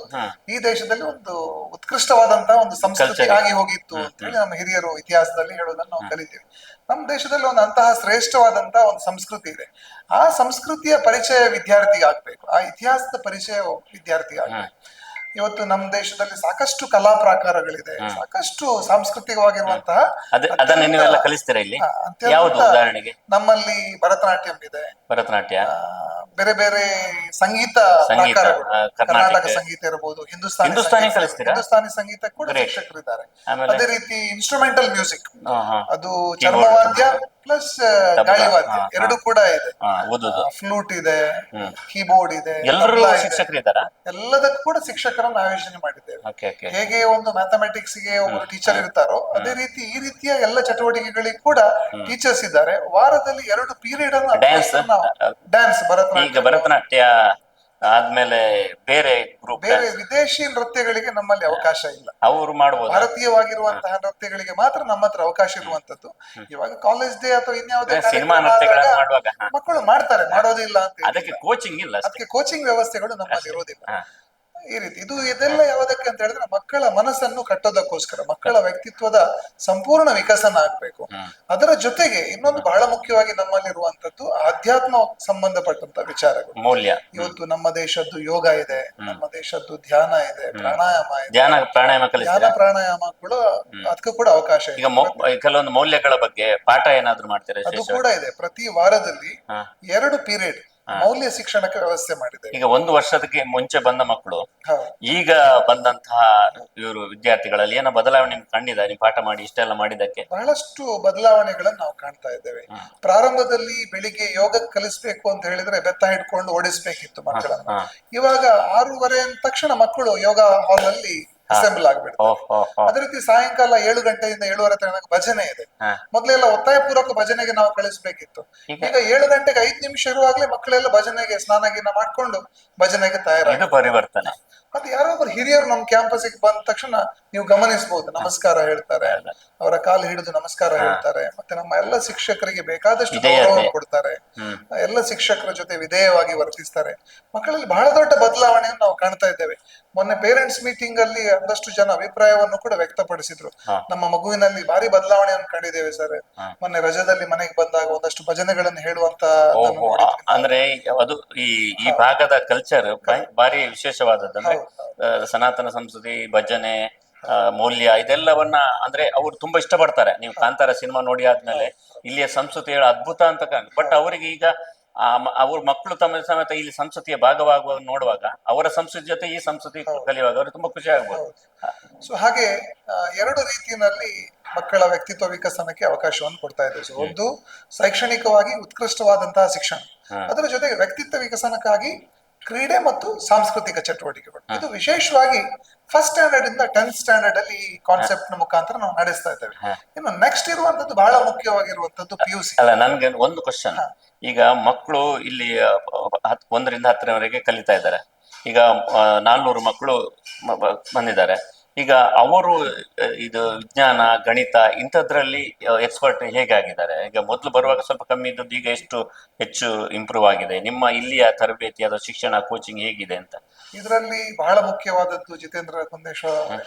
ಈ ದೇಶದಲ್ಲಿ ಒಂದು ಉತ್ಕೃಷ್ಟವಾದಂತಹ ಒಂದು ಸಂಸ್ಕೃತಿ ಆಗಿ ಹೋಗಿತ್ತು ಅಂತ ಹೇಳಿ ನಮ್ಮ ಹಿರಿಯರು ಇತಿಹಾಸದಲ್ಲಿ ಹೇಳೋದನ್ನು ನಾವು ಕಲಿತೀವಿ. ನಮ್ಮ ದೇಶದಲ್ಲಿ ಒಂದು ಅಂತಹ ಶ್ರೇಷ್ಠವಾದಂತಹ ಒಂದು ಸಂಸ್ಕೃತಿ ಇದೆ. ಆ ಸಂಸ್ಕೃತಿಯ ಪರಿಚಯ ವಿದ್ಯಾರ್ಥಿಗೆ ಆಗ್ಬೇಕು, ಆ ಇತಿಹಾಸದ ಪರಿಚಯ ವಿದ್ಯಾರ್ಥಿಗೆ ಆಗ್ಬೇಕು. ಇವತ್ತು ನಮ್ಮ ದೇಶದಲ್ಲಿ ಸಾಕಷ್ಟು ಕಲಾ ಪ್ರಾಕಾರಗಳಿದೆ, ಸಾಕಷ್ಟು ಸಾಂಸ್ಕೃತಿಕವಾಗಿರುವಂತಹ. ಅದನ್ನ ನೀವೆಲ್ಲ ಕಲಿಸ್ತೀರಾ ಇಲ್ಲಿ? ಯಾವುದು ಉದಾಹರಣೆಗೆ? ನಮ್ಮಲ್ಲಿ ಭರತನಾಟ್ಯಂ ಇದೆ, ಭರತನಾಟ್ಯ, ಬೇರೆ ಬೇರೆ ಸಂಗೀತ ಪ್ರಾಕಾರಗಳು, ಕರ್ನಾಟಕ ಸಂಗೀತ ಇರಬಹುದು, ಹಿಂದೂಸ್ತಾನಿ ಸಂಗೀತ ಕೂಡ ಶಿಕ್ಷಕರಿದ್ದಾರೆ. ಅದೇ ರೀತಿ ಇನ್ಸ್ಟ್ರೂಮೆಂಟಲ್ ಮ್ಯೂಸಿಕ್, ಅದು ಚರ್ಮವಾದ್ಯ ಪ್ಲಸ್ ಗಾಳಿವಾದ್ಯ ಎರಡು ಕೂಡ ಇದೆ. ಫ್ಲೂಟ್ ಇದೆ, ಕೀಬೋರ್ಡ್ ಇದೆ, ಎಲ್ಲದಕ್ಕೂ ಕೂಡ ಶಿಕ್ಷಕರನ್ನು ಆಯೋಜನೆ ಮಾಡಿದ್ದೇವೆ. ಹೇಗೆ ಒಂದು ಮ್ಯಾಥಮೆಟಿಕ್ಸ್ ಗೆ ಒಬ್ಬರು ಟೀಚರ್ ಇರ್ತಾರೋ, ಅದೇ ರೀತಿ ಈ ರೀತಿಯ ಎಲ್ಲ ಚಟುವಟಿಕೆಗಳಿಗೆ ಕೂಡ ಟೀಚರ್ಸ್ ಇದ್ದಾರೆ. ವಾರದಲ್ಲಿ 2 ಪೀರಿಯಡ್ ಅನ್ನು ಡ್ಯಾನ್ಸ್, ಭರತನಾಟ್ಯ ಆದ್ಮೇಲೆ ಬೇರೆ ವಿದೇಶಿ ನೃತ್ಯಗಳಿಗೆ ನಮ್ಮಲ್ಲಿ ಅವಕಾಶ ಇಲ್ಲ. ಅವರು ಮಾಡಬಹುದು. ಭಾರತೀಯವಾಗಿರುವಂತಹ ನೃತ್ಯಗಳಿಗೆ ಮಾತ್ರ ನಮ್ಮ ಹತ್ರ ಅವಕಾಶ ಇರುವಂತದ್ದು. ಇವಾಗ ಕಾಲೇಜ್ ಡೇ ಅಥವಾ ಇನ್ಯಾವುದೇ ಸಿನಿಮಾ ಮಕ್ಕಳು ಮಾಡ್ತಾರೆ, ಮಾಡೋದಿಲ್ಲ ಅಂತ. ಅದಕ್ಕೆ ಕೋಚಿಂಗ್ ಇಲ್ಲ, ಅದಕ್ಕೆ ಕೋಚಿಂಗ್ ವ್ಯವಸ್ಥೆಗಳು ನಮ್ಮಲ್ಲಿ ಇರೋದಿಲ್ಲ. ಈ ರೀತಿ ಇದೆಲ್ಲ ಯಾವುದಕ್ಕೆ ಅಂತ ಹೇಳಿದ್ರೆ, ಮಕ್ಕಳ ಮನಸ್ಸನ್ನು ಕಟ್ಟೋದಕ್ಕೋಸ್ಕರ, ಮಕ್ಕಳ ವ್ಯಕ್ತಿತ್ವದ ಸಂಪೂರ್ಣ ವಿಕಸನ ಆಗ್ಬೇಕು. ಅದರ ಜೊತೆಗೆ ಇನ್ನೊಂದು ಬಹಳ ಮುಖ್ಯವಾಗಿ ನಮ್ಮಲ್ಲಿರುವಂತದ್ದು ಆಧ್ಯಾತ್ಮ ಸಂಬಂಧಪಟ್ಟಂತ ವಿಚಾರಗಳು. ಮೌಲ್ಯ. ಇವತ್ತು ನಮ್ಮ ದೇಶದ್ದು ಯೋಗ ಇದೆ, ನಮ್ಮ ದೇಶದ್ದು ಧ್ಯಾನ ಇದೆ, ಪ್ರಾಣಾಯಾಮ ಇದೆ, ಧ್ಯಾನ ಪ್ರಾಣಾಯಾಮಗಳು ಅದಕ್ಕೂ ಕೂಡ ಅವಕಾಶ ಇದೆ. ಈಗ ಕೆಲವೊಂದು ಮೌಲ್ಯಗಳ ಬಗ್ಗೆ ಪಾಠ ಏನಾದ್ರು ಮಾಡ್ತೀರಾ? ಅದು ಕೂಡ ಇದೆ. ಪ್ರತಿ ವಾರದಲ್ಲಿ 2 ಪೀರಿಯಡ್ ಮೌಲ್ಯ ಶಿಕ್ಷಣಕ್ಕೆ ವ್ಯವಸ್ಥೆ ಮಾಡಿದೆ. ಈಗ 1 ವರ್ಷಕ್ಕೆ ಮುಂಚೆ ಬಂದ ಮಕ್ಕಳು, ಈಗ ಬಂದಂತಹ ಇವರು ವಿದ್ಯಾರ್ಥಿಗಳಲ್ಲಿ ಏನೋ ಬದಲಾವಣೆ ನಿಮ್ಗೆ ಕಂಡಿದೆ? ನೀವು ಪಾಠ ಮಾಡಿ ಇಷ್ಟೆಲ್ಲ ಮಾಡಿದಕ್ಕೆ ಬಹಳಷ್ಟು ಬದಲಾವಣೆಗಳನ್ನು ನಾವು ಕಾಣ್ತಾ ಇದ್ದೇವೆ. ಪ್ರಾರಂಭದಲ್ಲಿ ಬೆಳಿಗ್ಗೆ ಯೋಗ ಕಲಿಸ್ಬೇಕು ಅಂತ ಹೇಳಿದ್ರೆ ಬೆತ್ತ ಹಿಡ್ಕೊಂಡು ಓಡಿಸ್ಬೇಕಿತ್ತು ಮಕ್ಕಳನ್ನು. ಇವಾಗ 6:30 ಅಂದ ತಕ್ಷಣ ಮಕ್ಕಳು ಯೋಗ ಹಾಲ್ ಅಲ್ಲಿ ಅಸೆಂಬಲ್ ಆಗ್ಬಿಡ್ತಾರೆ. ಅದೇ ರೀತಿ ಸಾಯಂಕಾಲ 7 ಗಂಟೆಯಿಂದ 7:30 ತನಕ ಭಜನೆ ಇದೆ. ಮೊದಲೆಲ್ಲ ಒತ್ತಾಯಪೂರ್ವಕ ಭಜನೆಗೆ ನಾವು ಕಳಿಸ್ಬೇಕಿತ್ತು. ಈಗ 7 ಗಂಟೆಗೆ 5 ನಿಮಿಷ ಇರುವಾಗಲೇ ಮಕ್ಕಳೆಲ್ಲ ಭಜನೆಗೆ ಸ್ನಾನ ಗೀನ ಮಾಡ್ಕೊಂಡು ಭಜನೆಗೆ ತಯಾರಾಗಿ ಪರಿವರ್ತನೆ. ಮತ್ತೆ ಯಾರೋ ಒಬ್ರು ಹಿರಿಯರು ನಮ್ಮ ಕ್ಯಾಂಪಸ್ಗೆ ಬಂದ ತಕ್ಷಣ ನೀವು ಗಮನಿಸಬಹುದು, ನಮಸ್ಕಾರ ಹೇಳ್ತಾರೆ, ಅವರ ಕಾಲು ಹಿಡಿದು ನಮಸ್ಕಾರ ಹೇಳ್ತಾರೆ. ಮತ್ತೆ ನಮ್ಮ ಎಲ್ಲ ಶಿಕ್ಷಕರಿಗೆ ಬೇಕಾದಷ್ಟು ಗೌರವ ಕೊಡ್ತಾರೆ, ಎಲ್ಲ ಶಿಕ್ಷಕರ ಜೊತೆ ವಿಧೇಯವಾಗಿ ವರ್ತಿಸ್ತಾರೆ. ಮಕ್ಕಳಲ್ಲಿ ಬಹಳ ದೊಡ್ಡ ಬದಲಾವಣೆಯನ್ನು ನಾವು ಕಾಣ್ತಾ ಇದ್ದೇವೆ. ಮೊನ್ನೆ ಪೇರೆಂಟ್ಸ್ ಮೀಟಿಂಗ್ ಅಲ್ಲಿ ಒಂದಷ್ಟು ಜನ ಅಭಿಪ್ರಾಯವನ್ನು ಕೂಡ ವ್ಯಕ್ತಪಡಿಸಿದ್ರು. ನಮ್ಮ ಮಗುವಿನಲ್ಲಿ ಭಾರಿ ಬದಲಾವಣೆಯನ್ನು ಕಂಡಿದ್ದೇವೆ ಸರ್. ಮೊನ್ನೆ ರಜದಲ್ಲಿ ಮನೆಗೆ ಬಂದಾಗ ಒಂದಷ್ಟು ಭಜನೆಗಳನ್ನು ಹೇಳುವಂತ ಅಂದ್ರೆ ಅದು ಈ ಭಾಗದ ಕಲ್ಚರ್ ಭಾರಿ ವಿಶೇಷವಾದದ್ದು. ಅಂದ್ರೆ ಸನಾತನ ಸಂಸ್ಕೃತಿ, ಭಜನೆ, ಮೌಲ್ಯ ಇದೆಲ್ಲವನ್ನ ಅಂದ್ರೆ ಅವ್ರು ತುಂಬಾ ಇಷ್ಟಪಡ್ತಾರೆ. ನೀವು ಕಾಂತಾರ ಸಿನಿಮಾ ನೋಡಿ ಆದ್ಮೇಲೆ ಇಲ್ಲಿಯ ಸಂಸ್ಕೃತಿ ಹೇಳ ಅದ್ಭುತ ಅಂತ ಬಟ್ ಅವರಿಗೆ ಈಗ ಅವ್ರ ಮಕ್ಕಳು ತಮ್ಮ ಸಮೇತ ಇಲ್ಲಿ ಸಂಸ್ಕೃತಿಯ ಭಾಗವಾಗುವಾಗ ನೋಡುವಾಗ ಅವರ ಸಂಸ್ಕೃತಿ ಜೊತೆ ಈ ಸಂಸ್ಕೃತಿ ಕಲಿಯುವಾಗ ಅವ್ರಿಗೆ ತುಂಬಾ ಖುಷಿ ಆಗ್ಬೋದು. ಸೊ ಹಾಗೆ ಎರಡು ರೀತಿಯಲ್ಲಿ ಮಕ್ಕಳ ವ್ಯಕ್ತಿತ್ವ ವಿಕಸನಕ್ಕೆ ಅವಕಾಶವನ್ನು ಕೊಡ್ತಾ ಇದ್ದೇವೆ. ಸೊ ಒಂದು ಶೈಕ್ಷಣಿಕವಾಗಿ ಉತ್ಕೃಷ್ಟವಾದಂತಹ ಶಿಕ್ಷಣ, ಅದರ ಜೊತೆಗೆ ವ್ಯಕ್ತಿತ್ವ ವಿಕಸನಕ್ಕಾಗಿ ಕ್ರೀಡೆ ಮತ್ತು ಸಾಂಸ್ಕೃತಿಕ ಚಟುವಟಿಕೆಗಳು. ಇದು ವಿಶೇಷವಾಗಿ ಫಸ್ಟ್ ಸ್ಟ್ಯಾಂಡರ್ಡ್ ಇಂದ 10th ಸ್ಟ್ಯಾಂಡರ್ಡ್ ಅಲ್ಲಿ ಈ ಕಾನ್ಸೆಪ್ಟ್ ನ ಮುಖಾಂತರ ನಾವು ನಡೆಸ್ತಾ ಇದ್ದೇವೆ. ಇನ್ನು ನೆಕ್ಸ್ಟ್ ಇರುವಂತದ್ದು ಬಹಳ ಮುಖ್ಯವಾಗಿರುವಂತದ್ದು PUC. ಅಲ್ಲ, ನನ್ಗೆ ಒಂದು ಕ್ವಶನ್. ಈಗ ಮಕ್ಕಳು ಇಲ್ಲಿ 1ರಿಂದ 10ರವರೆಗೆ ಕಲಿತಾ ಇದ್ದಾರೆ. ಈಗ 400 ಮಕ್ಕಳು ಬಂದಿದ್ದಾರೆ. ಈಗ ಅವರು ಇದು ವಿಜ್ಞಾನ, ಗಣಿತ ಇಂಥದ್ರಲ್ಲಿ ಎಕ್ಸ್ಪರ್ಟ್ ಹೇಗಾಗಿದ್ದಾರೆ? ಈಗ ಮೊದಲು ಬರುವಾಗ ಸ್ವಲ್ಪ ಕಮ್ಮಿ ಇದ್ದದ್ದು ಈಗ ಎಷ್ಟು ಹೆಚ್ಚು ಇಂಪ್ರೂವ್ ಆಗಿದೆ? ನಿಮ್ಮ ಇಲ್ಲಿಯ ತರಬೇತಿ ಅಥವಾ ಶಿಕ್ಷಣ ಕೋಚಿಂಗ್ ಹೇಗಿದೆ ಅಂತ? ಇದರಲ್ಲಿ ಬಹಳ ಮುಖ್ಯವಾದದ್ದು ಜಿತೇಂದ್ರ ಕುಂದೇಶ್ವರ,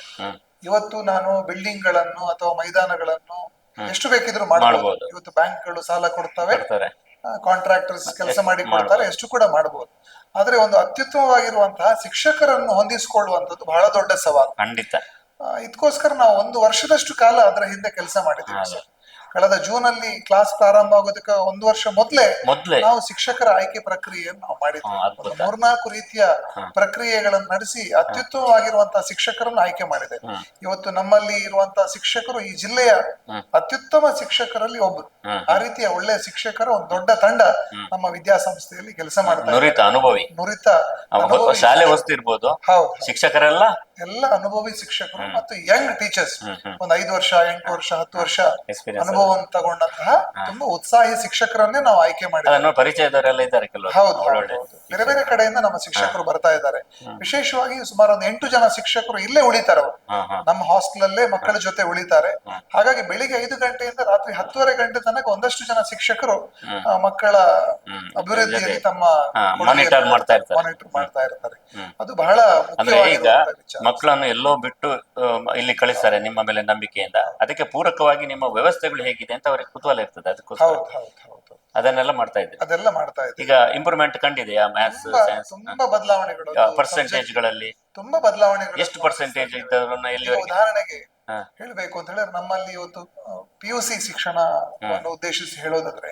ಇವತ್ತು ನಾನು ಬಿಲ್ಡಿಂಗ್ ಗಳನ್ನು ಅಥವಾ ಮೈದಾನಗಳನ್ನು ಎಷ್ಟು ಬೇಕಿದ್ರು ಮಾಡಬಹುದು. ಇವತ್ತು ಬ್ಯಾಂಕ್ಗಳು ಸಾಲ ಕೊಡ್ತವೆ, ಕಾಂಟ್ರಾಕ್ಟರ್ಸ್ ಕೆಲಸ ಮಾಡಿ ಕೊಡ್ತಾರೆ, ಎಷ್ಟು ಕೂಡ ಮಾಡಬಹುದು. ಆದ್ರೆ ಒಂದು ಅತ್ಯುತ್ತಮವಾಗಿರುವಂತಹ ಶಿಕ್ಷಕರನ್ನು ಹೊಂದಿಸಿಕೊಳ್ಳುವಂಥದ್ದು ಬಹಳ ದೊಡ್ಡ ಸವಾಲು. ಖಂಡಿತ. ಇದಕ್ಕೋಸ್ಕರ ನಾವು 1 ವರ್ಷದಷ್ಟು ಕಾಲ ಅದರ ಹಿಂದೆ ಕೆಲಸ ಮಾಡಿದ್ದೇವೆ ಸರ್. ಕಳೆದ ಜೂನ್ ಅಲ್ಲಿ ಕ್ಲಾಸ್ ಪ್ರಾರಂಭ ಆಗೋದಕ್ಕೆ 1 ವರ್ಷ ಮೊದಲೇ ನಾವು ಶಿಕ್ಷಕರ ಆಯ್ಕೆ ಪ್ರಕ್ರಿಯೆಯನ್ನು ನಾವು ಮಾಡಿದ್ದೇವೆ. 3-4 ರೀತಿಯ ಪ್ರಕ್ರಿಯೆಗಳನ್ನು ನಡೆಸಿ ಅತ್ಯುತ್ತಮವಾಗಿರುವಂತಹ ಶಿಕ್ಷಕರನ್ನು ಆಯ್ಕೆ ಮಾಡಿದೆ. ಇವತ್ತು ನಮ್ಮಲ್ಲಿ ಇರುವಂತಹ ಶಿಕ್ಷಕರು ಈ ಜಿಲ್ಲೆಯ ಅತ್ಯುತ್ತಮ ಶಿಕ್ಷಕರಲ್ಲಿ ಒಬ್ಬರು. ಆ ರೀತಿಯ ಒಳ್ಳೆಯ ಶಿಕ್ಷಕರ ಒಂದು ದೊಡ್ಡ ತಂಡ ನಮ್ಮ ವಿದ್ಯಾಸಂಸ್ಥೆಯಲ್ಲಿ ಕೆಲಸ ಮಾಡ್ತಾರೆ. ನುರಿತ ಶಾಲೆ ಇರ್ಬೋದು, ಹೌದು, ಶಿಕ್ಷಕರೆಲ್ಲ ಎಲ್ಲ ಅನುಭವಿ ಶಿಕ್ಷಕರು ಮತ್ತು ಯಂಗ್ ಟೀಚರ್ಸ್, ಒಂದು 5 ವರ್ಷ, 8 ವರ್ಷ, 10 ವರ್ಷ ಅನುಭವವನ್ನು ತಗೊಂಡಂತಹ ತುಂಬಾ ಉತ್ಸಾಹಿ ಶಿಕ್ಷಕರನ್ನೇ ನಾವು ಆಯ್ಕೆ ಮಾಡಿದ್ದೇವೆ. ಪರಿಚಯದವರೆಲ್ಲ ಇದ್ದಾರೆ. ಹೌದು, ಬೇರೆ ಬೇರೆ ಕಡೆಯಿಂದ ನಮ್ಮ ಶಿಕ್ಷಕರು ಬರ್ತಾ ಇದ್ದಾರೆ. ವಿಶೇಷವಾಗಿ ಸುಮಾರು ಒಂದು 8 ಜನ ಶಿಕ್ಷಕರು ಇಲ್ಲೇ ಉಳಿತಾರೆ. ನಮ್ಮ ಹಾಸ್ಟೆಲ್ ಅಲ್ಲೇ ಮಕ್ಕಳ ಜೊತೆ ಉಳಿತಾರೆ. ಹಾಗಾಗಿ ಬೆಳಿಗ್ಗೆ 5 ಗಂಟೆಯಿಂದ ರಾತ್ರಿ 10:30 ಗಂಟೆ ತನಕ ಒಂದಷ್ಟು ಜನ ಶಿಕ್ಷಕರು ಮಕ್ಕಳ ಅಭಿವೃದ್ಧಿಯಲ್ಲಿ ತಮ್ಮ ಮಾನಿಟರ್ ಮಾಡ್ತಾ ಇರ್ತಾರೆ. ಅದು ಬಹಳ ಈಗ ಮಕ್ಕಳನ್ನು ಎಲ್ಲೋ ಬಿಟ್ಟು ಇಲ್ಲಿ ಕಳಿಸ್ತಾರೆ ನಿಮ್ಮ ಮೇಲೆ ನಂಬಿಕೆಯಿಂದ. ಅದಕ್ಕೆ ಪೂರಕವಾಗಿ ನಿಮ್ಮ ವ್ಯವಸ್ಥೆಗಳು ಹೇಗಿದೆ ಅಂತ ಅವರಿಗೆ ಕುತೂಹಲ ಇರ್ತದೆ. ಅದಕ್ಕೋಸ್ಕರ ಅದನ್ನೆಲ್ಲ ಮಾಡ್ತಾ ಇದ್ದೀವಿ. ಅದೆಲ್ಲ ಮಾಡ್ತಾ ಇದ್ದೀವಿ. ಈಗ ಇಂಪ್ರೂವ್ಮೆಂಟ್ ಕಂಡಿದೆಯಾ? ಮ್ಯಾಥ್ಸ್, ಸೈನ್ಸ್ ತುಂಬಾ ಬದಲಾವಣೆಗಳು, ಪರ್ಸೆಂಟೇಜ್ ಗಳಲ್ಲಿ ತುಂಬಾ ಬದಲಾವಣೆಗಳು. ಎಷ್ಟು ಪರ್ಸೆಂಟೇಜ್ ಇದ್ದವರನ್ನ ಎಲ್ಲಿವರೆಗೆ? ಉದಾಹರಣೆಗೆ ಹೇಳ್ಬೇಕು ಅಂತ ಹೇಳಿದ್ರೆ, ನಮ್ಮಲ್ಲಿ ಇವತ್ತು PUC ಶಿಕ್ಷಣವನ್ನು ಉದ್ದೇಶಿಸಿ ಹೇಳೋದಾದ್ರೆ,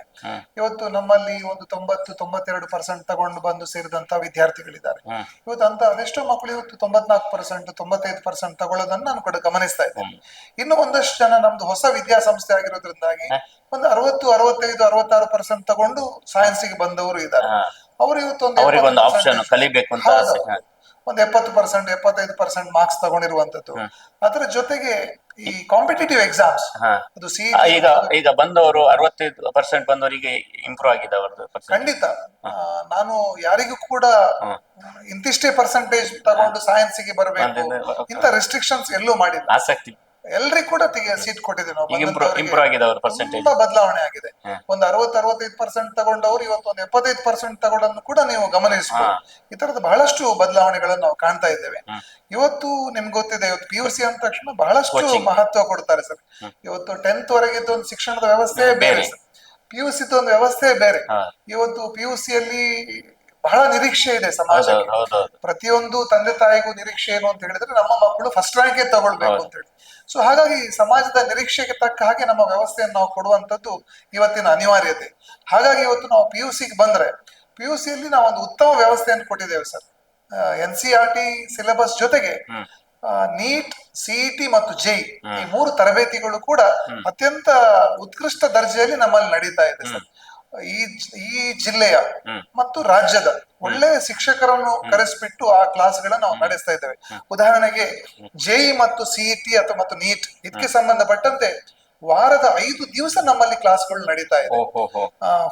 ಇವತ್ತು ನಮ್ಮಲ್ಲಿ ಒಂದು 90-92% ತಗೊಂಡು ಬಂದು ಸೇರಿದಂತ ವಿದ್ಯಾರ್ಥಿಗಳಿದ್ದಾರೆ. ಇವತ್ತು ಅಂತ ಅದೆಷ್ಟೋ ಮಕ್ಕಳು ಇವತ್ತು 94%, 95% ತಗೊಳ್ಳೋದನ್ನ ನಾನು ಕೂಡ ಗಮನಿಸ್ತಾ ಇದ್ದೇನೆ. ಇನ್ನು ಒಂದಷ್ಟು ಜನ ನಮ್ದು ಹೊಸ ವಿದ್ಯಾಸಂಸ್ಥೆ ಆಗಿರೋದ್ರಿಂದಾಗಿ ಒಂದು 60-65-66% ತಗೊಂಡು ಸೈನ್ಸ್ಗೆ ಬಂದವರು ಇದ್ದಾರೆ. ಅವರು ಇವತ್ತು ಒಂದು ಆಪ್ಷನ್ ಕಲಿಬೇಕು ಅಂತ ಒಂದು 70%, 75% ಮಾರ್ಕ್ಸ್ ತಗೊಂಡಿರುವಂತದ್ದು. ಅದರ ಜೊತೆಗೆ ಈ ಕಾಂಪಿಟೇಟಿವ್ ಎಕ್ಸಾಮ್ಸ್, ಅದು ಈಗ ಬಂದವರು 65% ಬಂದವರಿಗೆ ಇಂಪ್ರೂವ್ ಆಗಿದೆ ಅವರದ್ದು. ಖಂಡಿತ. ನಾನು ಯಾರಿಗೂ ಕೂಡ ಇಂತಿಷ್ಟೇ ಪರ್ಸೆಂಟೇಜ್ ತಗೊಂಡು ಸೈನ್ಸ್ಗೆ ಬರಬೇಕು ಇಂತ ರೆಸ್ಟ್ರಿಕ್ಷನ್ಸ್ ಎಲ್ಲೂ ಮಾಡಿಲ್ಲ. ಆಸಕ್ತಿ ಎಲ್ರಿಗೂ ಕೂಡ ಸೀಟ್ ಕೊಟ್ಟಿದ್ದೇವೆ ನಾವು. ತುಂಬಾ ಬದಲಾವಣೆ ಆಗಿದೆ. ಒಂದು 60-65% ತಗೊಂಡವರು ಇವತ್ತು ಒಂದು 75% ತಗೊಂಡನ್ನು ಕೂಡ ನೀವು ಗಮನಿಸಬಹುದು. ಈ ತರದ ಬಹಳಷ್ಟು ಬದಲಾವಣೆಗಳನ್ನು ನಾವು ಕಾಣ್ತಾ ಇದ್ದೇವೆ. ಇವತ್ತು ನಿಮ್ಗೆ ಗೊತ್ತಿದೆ, ಇವತ್ತು PUC ಅಂದ ತಕ್ಷಣ ಬಹಳಷ್ಟು ಮಹತ್ವ ಕೊಡ್ತಾರೆ ಸರ್. ಇವತ್ತು 10th ವರೆಗಿದ್ದ ಒಂದು ಶಿಕ್ಷಣದ ವ್ಯವಸ್ಥೆ ಬೇರೆ ಸರ್, PUC ಒಂದು ವ್ಯವಸ್ಥೆ ಬೇರೆ. ಇವತ್ತು PUC ಯಲ್ಲಿ ಬಹಳ ನಿರೀಕ್ಷೆ ಇದೆ ಸಮಾಜಕ್ಕೆ. ಪ್ರತಿಯೊಂದು ತಂದೆ ತಾಯಿಗೂ ನಿರೀಕ್ಷೆ ಏನು ಅಂತ ಹೇಳಿದ್ರೆ, ನಮ್ಮ ಮಕ್ಕಳು ಫಸ್ಟ್ ರ್ಯಾಂಕ್ ತಗೊಳ್ಬೇಕು ಅಂತ ಹೇಳಿ. ಸೊ ಹಾಗಾಗಿ ಸಮಾಜದ ನಿರೀಕ್ಷೆಗೆ ತಕ್ಕ ಹಾಗೆ ನಮ್ಮ ವ್ಯವಸ್ಥೆಯನ್ನು ನಾವು ಕೊಡುವಂತದ್ದು ಇವತ್ತಿನ ಅನಿವಾರ್ಯತೆ. ಹಾಗಾಗಿ ಇವತ್ತು ನಾವು PUCಗೆ ಬಂದ್ರೆ, PUC ಯಲ್ಲಿ ನಾವು ಒಂದು ಉತ್ತಮ ವ್ಯವಸ್ಥೆಯನ್ನು ಕೊಟ್ಟಿದ್ದೇವೆ ಸರ್. NCERT ಸಿಲೆಬಸ್ ಜೊತೆಗೆ ನೀಟ್, CET ಮತ್ತು JEE ಈ 3 ತರಬೇತಿಗಳು ಕೂಡ ಅತ್ಯಂತ ಉತ್ಕೃಷ್ಟ ದರ್ಜೆಯಲ್ಲಿ ನಮ್ಮಲ್ಲಿ ನಡೀತಾ ಇದೆ ಸರ್. ಈ ಜಿಲ್ಲೆಯ ಮತ್ತು ರಾಜ್ಯದ ಒಳ್ಳೆಯ ಶಿಕ್ಷಕರನ್ನು ಕರೆಸಿಬಿಟ್ಟು ಆ ಕ್ಲಾಸ್ಗಳನ್ನ ನಾವು ನಡೆಸ್ತಾ ಇದ್ದೇವೆ. ಉದಾಹರಣೆಗೆ JEE ಮತ್ತು CET ಮತ್ತು ನೀಟ್ ಇದಕ್ಕೆ ಸಂಬಂಧಪಟ್ಟಂತೆ ವಾರದ 5 ದಿವಸ ನಮ್ಮಲ್ಲಿ ಕ್ಲಾಸ್ಗಳು ನಡೀತಾ ಇದೆ. ಓಹೋ.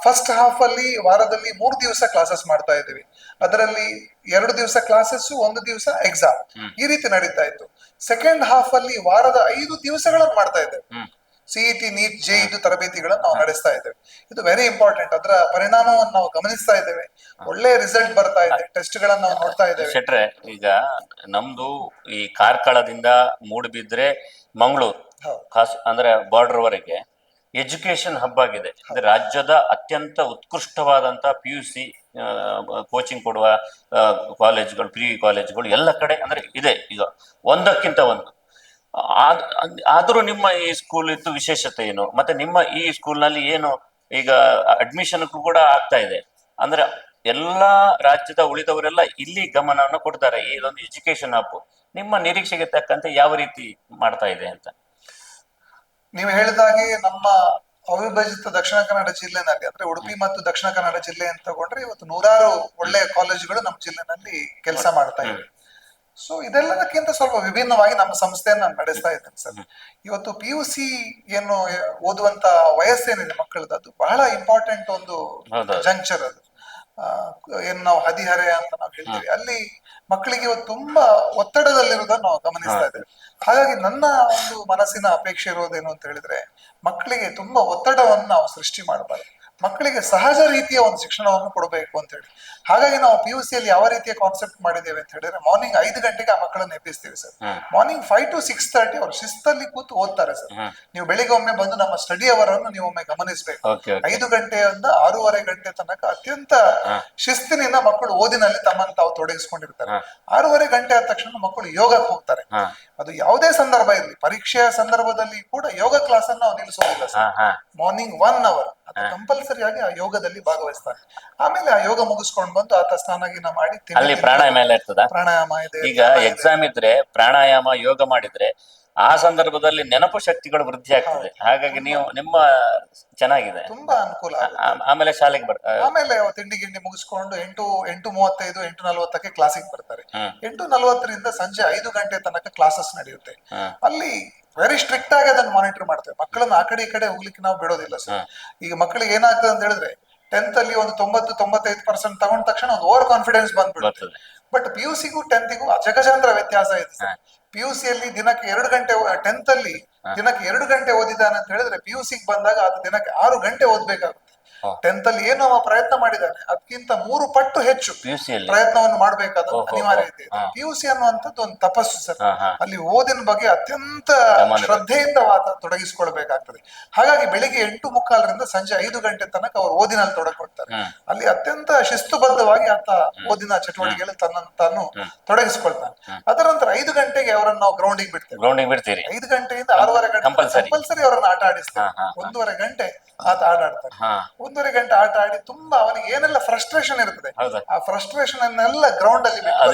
ಫಸ್ಟ್ ಹಾಫ್ ಅಲ್ಲಿ ವಾರದಲ್ಲಿ 3 ದಿವಸ ಕ್ಲಾಸಸ್ ಮಾಡ್ತಾ ಇದ್ದೀವಿ. ಅದರಲ್ಲಿ 2 ದಿವಸ ಕ್ಲಾಸಸ್, 1 ದಿವಸ ಎಕ್ಸಾಮ್, ಈ ರೀತಿ ನಡೀತಾ ಇತ್ತು. ಸೆಕೆಂಡ್ ಹಾಫ್ ಅಲ್ಲಿ ವಾರದ 5 ದಿವಸಗಳನ್ನು ಮಾಡ್ತಾ ಇದ್ದೇವೆ. ಸಿಇಟಿ, ನೀಟ್, ಜೆಇದು ತರಬೇತಿಗಳನ್ನು ನಾವು ನಡೆಸ್ತಾ ಇದ್ದೇವೆ. ಇದು ವೆರಿ ಇಂಪಾರ್ಟೆಂಟ್. ಅದರ ಪರಿಣಾಮವನ್ನು ನಾವು ಗಮನಿಸ್ತಾ ಇದ್ದೇವೆ. ಒಳ್ಳೆ ರಿಸಲ್ಟ್ ಬರ್ತಾ ಇದೆ. ಟೆಸ್ಟ್ ಗಳನ್ನ ನಾವು ನೋಡ್ತಾ ಇದ್ದೇವೆ. ಶೆಟ್ರೆ, ಈಗ ನಮ್ದು ಈ ಕಾರ್ಕಳದಿಂದ ಮೂಡುಬಿದ್ರೆ ಮಂಗಳೂರು ಅಂದ್ರೆ ಬಾರ್ಡರ್ ವರೆಗೆ ಎಜುಕೇಶನ್ ಹಬ್ ಆಗಿದೆ. ಅಂದ್ರೆ ರಾಜ್ಯದ ಅತ್ಯಂತ ಉತ್ಕೃಷ್ಟವಾದಂತಹ PUC ಕೋಚಿಂಗ್ ಕೊಡುವ ಕಾಲೇಜ್ಗಳು, PU ಕಾಲೇಜ್ಗಳು ಎಲ್ಲ ಕಡೆ ಅಂದ್ರೆ ಇದೆ. ಈಗ ಒಂದಕ್ಕಿಂತ ಒಂದು. ಆದ್ರೂ ನಿಮ್ಮ ಈ ಸ್ಕೂಲ್ ಇತ್ತು ವಿಶೇಷತೆ ಏನು? ಮತ್ತೆ ನಿಮ್ಮ ಈ ಸ್ಕೂಲ್ನಲ್ಲಿ ಏನು ಈಗ ಅಡ್ಮಿಷನ್ ಕೂಡ ಆಗ್ತಾ ಇದೆ ಅಂದ್ರೆ ಎಲ್ಲಾ ರಾಜ್ಯದ ಉಳಿದವರೆಲ್ಲ ಇಲ್ಲಿ ಗಮನವನ್ನು ಕೊಡ್ತಾರೆ. ಇದೊಂದು ಎಜುಕೇಶನ್ ಹಬ್ ನಿಮ್ಮ ನಿರೀಕ್ಷೆಗೆ ತಕ್ಕಂತೆ ಯಾವ ರೀತಿ ಮಾಡ್ತಾ ಇದೆ ಅಂತ? ನೀವು ಹೇಳಿದಾಗೆ ನಮ್ಮ ಅವಿಭಜಿತ ದಕ್ಷಿಣ ಕನ್ನಡ ಜಿಲ್ಲೆನಲ್ಲಿ, ಅಂದ್ರೆ ಉಡುಪಿ ಮತ್ತು ದಕ್ಷಿಣ ಕನ್ನಡ ಜಿಲ್ಲೆ ಅಂತ ತಗೊಂಡ್ರೆ, ಇವತ್ತು 100 ಒಳ್ಳೆಯ ಕಾಲೇಜುಗಳು ನಮ್ಮ ಜಿಲ್ಲೆನಲ್ಲಿ ಕೆಲಸ ಮಾಡ್ತಾ ಇವೆ. ಸೊ ಇದೆಲ್ಲದಕ್ಕಿಂತ ಸ್ವಲ್ಪ ವಿಭಿನ್ನವಾಗಿ ನಮ್ಮ ಸಂಸ್ಥೆಯನ್ನ ನಡೆಸ್ತಾ ಇದ್ದೇನೆ ಸರ್. ಇವತ್ತು PUC ಏನು ಓದುವಂತ ವಯಸ್ಸೇನಿದೆ ಮಕ್ಕಳದ್ದು, ಅದು ಬಹಳ ಇಂಪಾರ್ಟೆಂಟ್ ಒಂದು ಜಂಕ್ಷರ್. ಅದು ಏನು ನಾವು ಹದಿಹರೆ ಅಂತ ನಾವು ಹೇಳ್ತೀವಿ, ಅಲ್ಲಿ ಮಕ್ಕಳಿಗೆ ಇವತ್ತು ತುಂಬಾ ಒತ್ತಡದಲ್ಲಿರುವುದನ್ನು ನಾವು ಗಮನಿಸ್ತಾ ಇದ್ದೇವೆ. ಹಾಗಾಗಿ ನನ್ನ ಒಂದು ಮನಸ್ಸಿನ ಅಪೇಕ್ಷೆ ಇರೋದೇನು ಅಂತ ಹೇಳಿದ್ರೆ, ಮಕ್ಕಳಿಗೆ ತುಂಬಾ ಒತ್ತಡವನ್ನು ನಾವು ಸೃಷ್ಟಿ ಮಾಡಬಾರ್ದು. ಮಕ್ಕಳಿಗೆ ಸಹಜ ರೀತಿಯ ಒಂದು ಶಿಕ್ಷಣವನ್ನು ಕೊಡಬೇಕು ಅಂತ ಹೇಳಿ. ಹಾಗಾಗಿ ನಾವು PUC ಯಲ್ಲಿ ಯಾವ ರೀತಿಯ ಕಾನ್ಸೆಪ್ಟ್ ಮಾಡಿದ್ದೇವೆ ಅಂತ ಹೇಳಿದ್ರೆ, ಮಾರ್ನಿಂಗ್ 5 ಗಂಟೆಗೆ ಆ ಮಕ್ಕಳನ್ನು ಎಬ್ಬಿಸ್ತೀವಿ ಸರ್. ಮಾರ್ನಿಂಗ್ 5 to 6:30 ಅವರು ಶಿಸ್ತಲ್ಲಿ ಕೂತು ಓದ್ತಾರೆ ಸರ್. ನೀವು ಬೆಳಿಗ್ಗೆ ಒಮ್ಮೆ ಬಂದು ನಮ್ಮ ಸ್ಟಡಿ ಅವರನ್ನು ನೀವು ಒಮ್ಮೆ ಗಮನಿಸಬೇಕು. 5 ಗಂಟೆಯಿಂದ 6:30 ಗಂಟೆ ತನಕ ಅತ್ಯಂತ ಶಿಸ್ತಿನಿಂದ ಮಕ್ಕಳು ಓದಿನಲ್ಲಿ ತಮ್ಮನ್ನು ತಾವು ತೊಡಗಿಸ್ಕೊಂಡಿರ್ತಾರೆ. 6:30 ಗಂಟೆ ಆದ ತಕ್ಷಣ ಮಕ್ಕಳು ಯೋಗಕ್ಕೆ ಹೋಗ್ತಾರೆ. ಅದು ಯಾವುದೇ ಸಂದರ್ಭ ಇರಲಿ, ಪರೀಕ್ಷೆಯ ಸಂದರ್ಭದಲ್ಲಿ ಕೂಡ ಯೋಗ ಕ್ಲಾಸ್ ಅನ್ನು ನಾವು ನಿಲ್ಲಿಸೋದಿಲ್ಲ ಸರ್. ಮಾರ್ನಿಂಗ್ 1 hour ಅದು ಕಂಪಲ್ಸರಿ ಆಗಿ ಆ ಯೋಗದಲ್ಲಿ ಭಾಗವಹಿಸ್ತಾರೆ. ಆಮೇಲೆ ಆ ಯೋಗ ಮುಗಿಸ್ಕೊಂಡು ಬಂದು ಆತ ಸ್ನಾನ ಮಾಡಿ ಅಲ್ಲಿ ಪ್ರಾಣಾಯಾಮ ಎಲ್ಲ ಇರ್ತದ. ಪ್ರಾಣಾಯಾಮ ಇದೆ. ಈಗ ಎಕ್ಸಾಮ್ ಇದ್ರೆ ಪ್ರಾಣಾಯಾಮ, ಯೋಗ ಮಾಡಿದ್ರೆ ಆ ಸಂದರ್ಭದಲ್ಲಿ ನೆನಪು ಶಕ್ತಿಗಳು ವೃದ್ಧಿ ಆಗ್ತದೆ. ಹಾಗಾಗಿ ನೀವು ನಿಮ್ಮ ಚೆನ್ನಾಗಿದೆ, ತುಂಬಾ ಅನುಕೂಲ. ಆಮೇಲೆ ಶಾಲೆಗೆ ಆಮೇಲೆ ತಿಂಡಿ ಗಿಂಡಿ ಮುಗಿಸ್ಕೊಂಡು 8:35, 8:40ಕ್ಕೆ ಕ್ಲಾಸಿಗೆ ಬರ್ತಾರೆ. 8:40ರಿಂದ ಸಂಜೆ 5 ಗಂಟೆ ತನಕ ಕ್ಲಾಸಸ್ ನಡೆಯುತ್ತೆ. ಅಲ್ಲಿ ವೆರಿ ಸ್ಟ್ರಿಕ್ಟ್ ಆಗಿ ಅದನ್ನು ಮಾನಿಟರ್ ಮಾಡ್ತೇವೆ. ಮಕ್ಕಳನ್ನ ಆ ಕಡೆ ಈ ಕಡೆ ಹೋಗ್ಲಿಕ್ಕೆ ನಾವು ಬಿಡೋದಿಲ್ಲ ಸರ್. ಈಗ ಮಕ್ಕಳಿಗೆ ಏನಾಗ್ತದೆ ಅಂತ ಹೇಳಿದ್ರೆ, 10th ಅಲ್ಲಿ ಒಂದು 90-95% ತಗೊಂಡ ತಕ್ಷಣ ಒಂದು ಓವರ್ ಕಾನ್ಫಿಡೆನ್ಸ್ ಬಂದ್ಬಿಡುತ್ತೆ. ಬಟ್ PUCಗೂ 10th ಅಜಗಜಾಂತರ ವ್ಯತ್ಯಾಸ ಇದೆ ಸರ್. PUC ಯಲ್ಲಿ ದಿನಕ್ಕೆ 2 ಗಂಟೆ, 10th ಅಲ್ಲಿ ದಿನಕ್ಕೆ 2 ಗಂಟೆ ಓದಿದ್ದಾನೆ ಅಂತ ಹೇಳಿದ್ರೆ, PUCಗೆ ಬಂದಾಗ ಅದು ದಿನಕ್ಕೆ 6 ಗಂಟೆ ಓದ್ಬೇಕಾಗುತ್ತೆ. 10th ಅಲ್ಲಿ ಏನು ಅವ ಪ್ರಯತ್ನ ಮಾಡಿದ್ದಾನೆ ಅದಕ್ಕಿಂತ 3 ಪಟ್ಟು ಹೆಚ್ಚು ಪ್ರಯತ್ನವನ್ನು ಮಾಡಬೇಕಾದ ಅನಿವಾರ್ಯತೆ ಇದೆ. PUC ಅನ್ನುವಂಥದ್ದು ಒಂದು ತಪಸ್ಸು ಸರ್. ಅಲ್ಲಿ ಓದಿನ ಬಗ್ಗೆ ಅತ್ಯಂತ ಶ್ರದ್ಧೆಯಿಂದ ತೊಡಗಿಸಿಕೊಳ್ಬೇಕಾಗ್ತದೆ. ಹಾಗಾಗಿ ಬೆಳಿಗ್ಗೆ 8:45ರಿಂದ ಸಂಜೆ 5 ಗಂಟೆ ತನಕ ಅವರು ಓದಿನಲ್ಲಿ ತೊಡಗಿಕೊಳ್ತಾರೆ. ಅಲ್ಲಿ ಅತ್ಯಂತ ಶಿಸ್ತುಬದ್ಧವಾಗಿ ಆತ ಓದಿನ ಚಟುವಟಿಕೆಯಲ್ಲಿ ತನ್ನನ್ನು ತಾನು ತೊಡಗಿಸಿಕೊಳ್ತಾನೆ. ಅದರ ನಂತರ 5 ಗಂಟೆಗೆ ಅವರನ್ನು ನಾವು ಗ್ರೌಂಡಿಗೆ ಬಿಡ್ತೇವೆ. 5 ಗಂಟೆಯಿಂದ 6:30 ಗಂಟೆ ಕಂಪಲ್ಸರಿ ಅವರನ್ನು ಆಟ ಆಡಿಸ್ತೇವೆ. 1.5 ಗಂಟೆ ಆತ ಆಟ ಆಡ್ತಾನೆ. 1.5 ಗಂಟೆ ಆಟ ಆಡಿ ತುಂಬಾ ಅವನಿಗೆ ಏನೆಲ್ಲ ಫ್ರಸ್ಟ್ರೇಷನ್ ಇರ್ತದೆ, ಆ ಫ್ರಸ್ಟ್ರೇಷನ್ ಅನ್ನೆಲ್ಲ ಗ್ರೌಂಡ್ ಅಲ್ಲಿ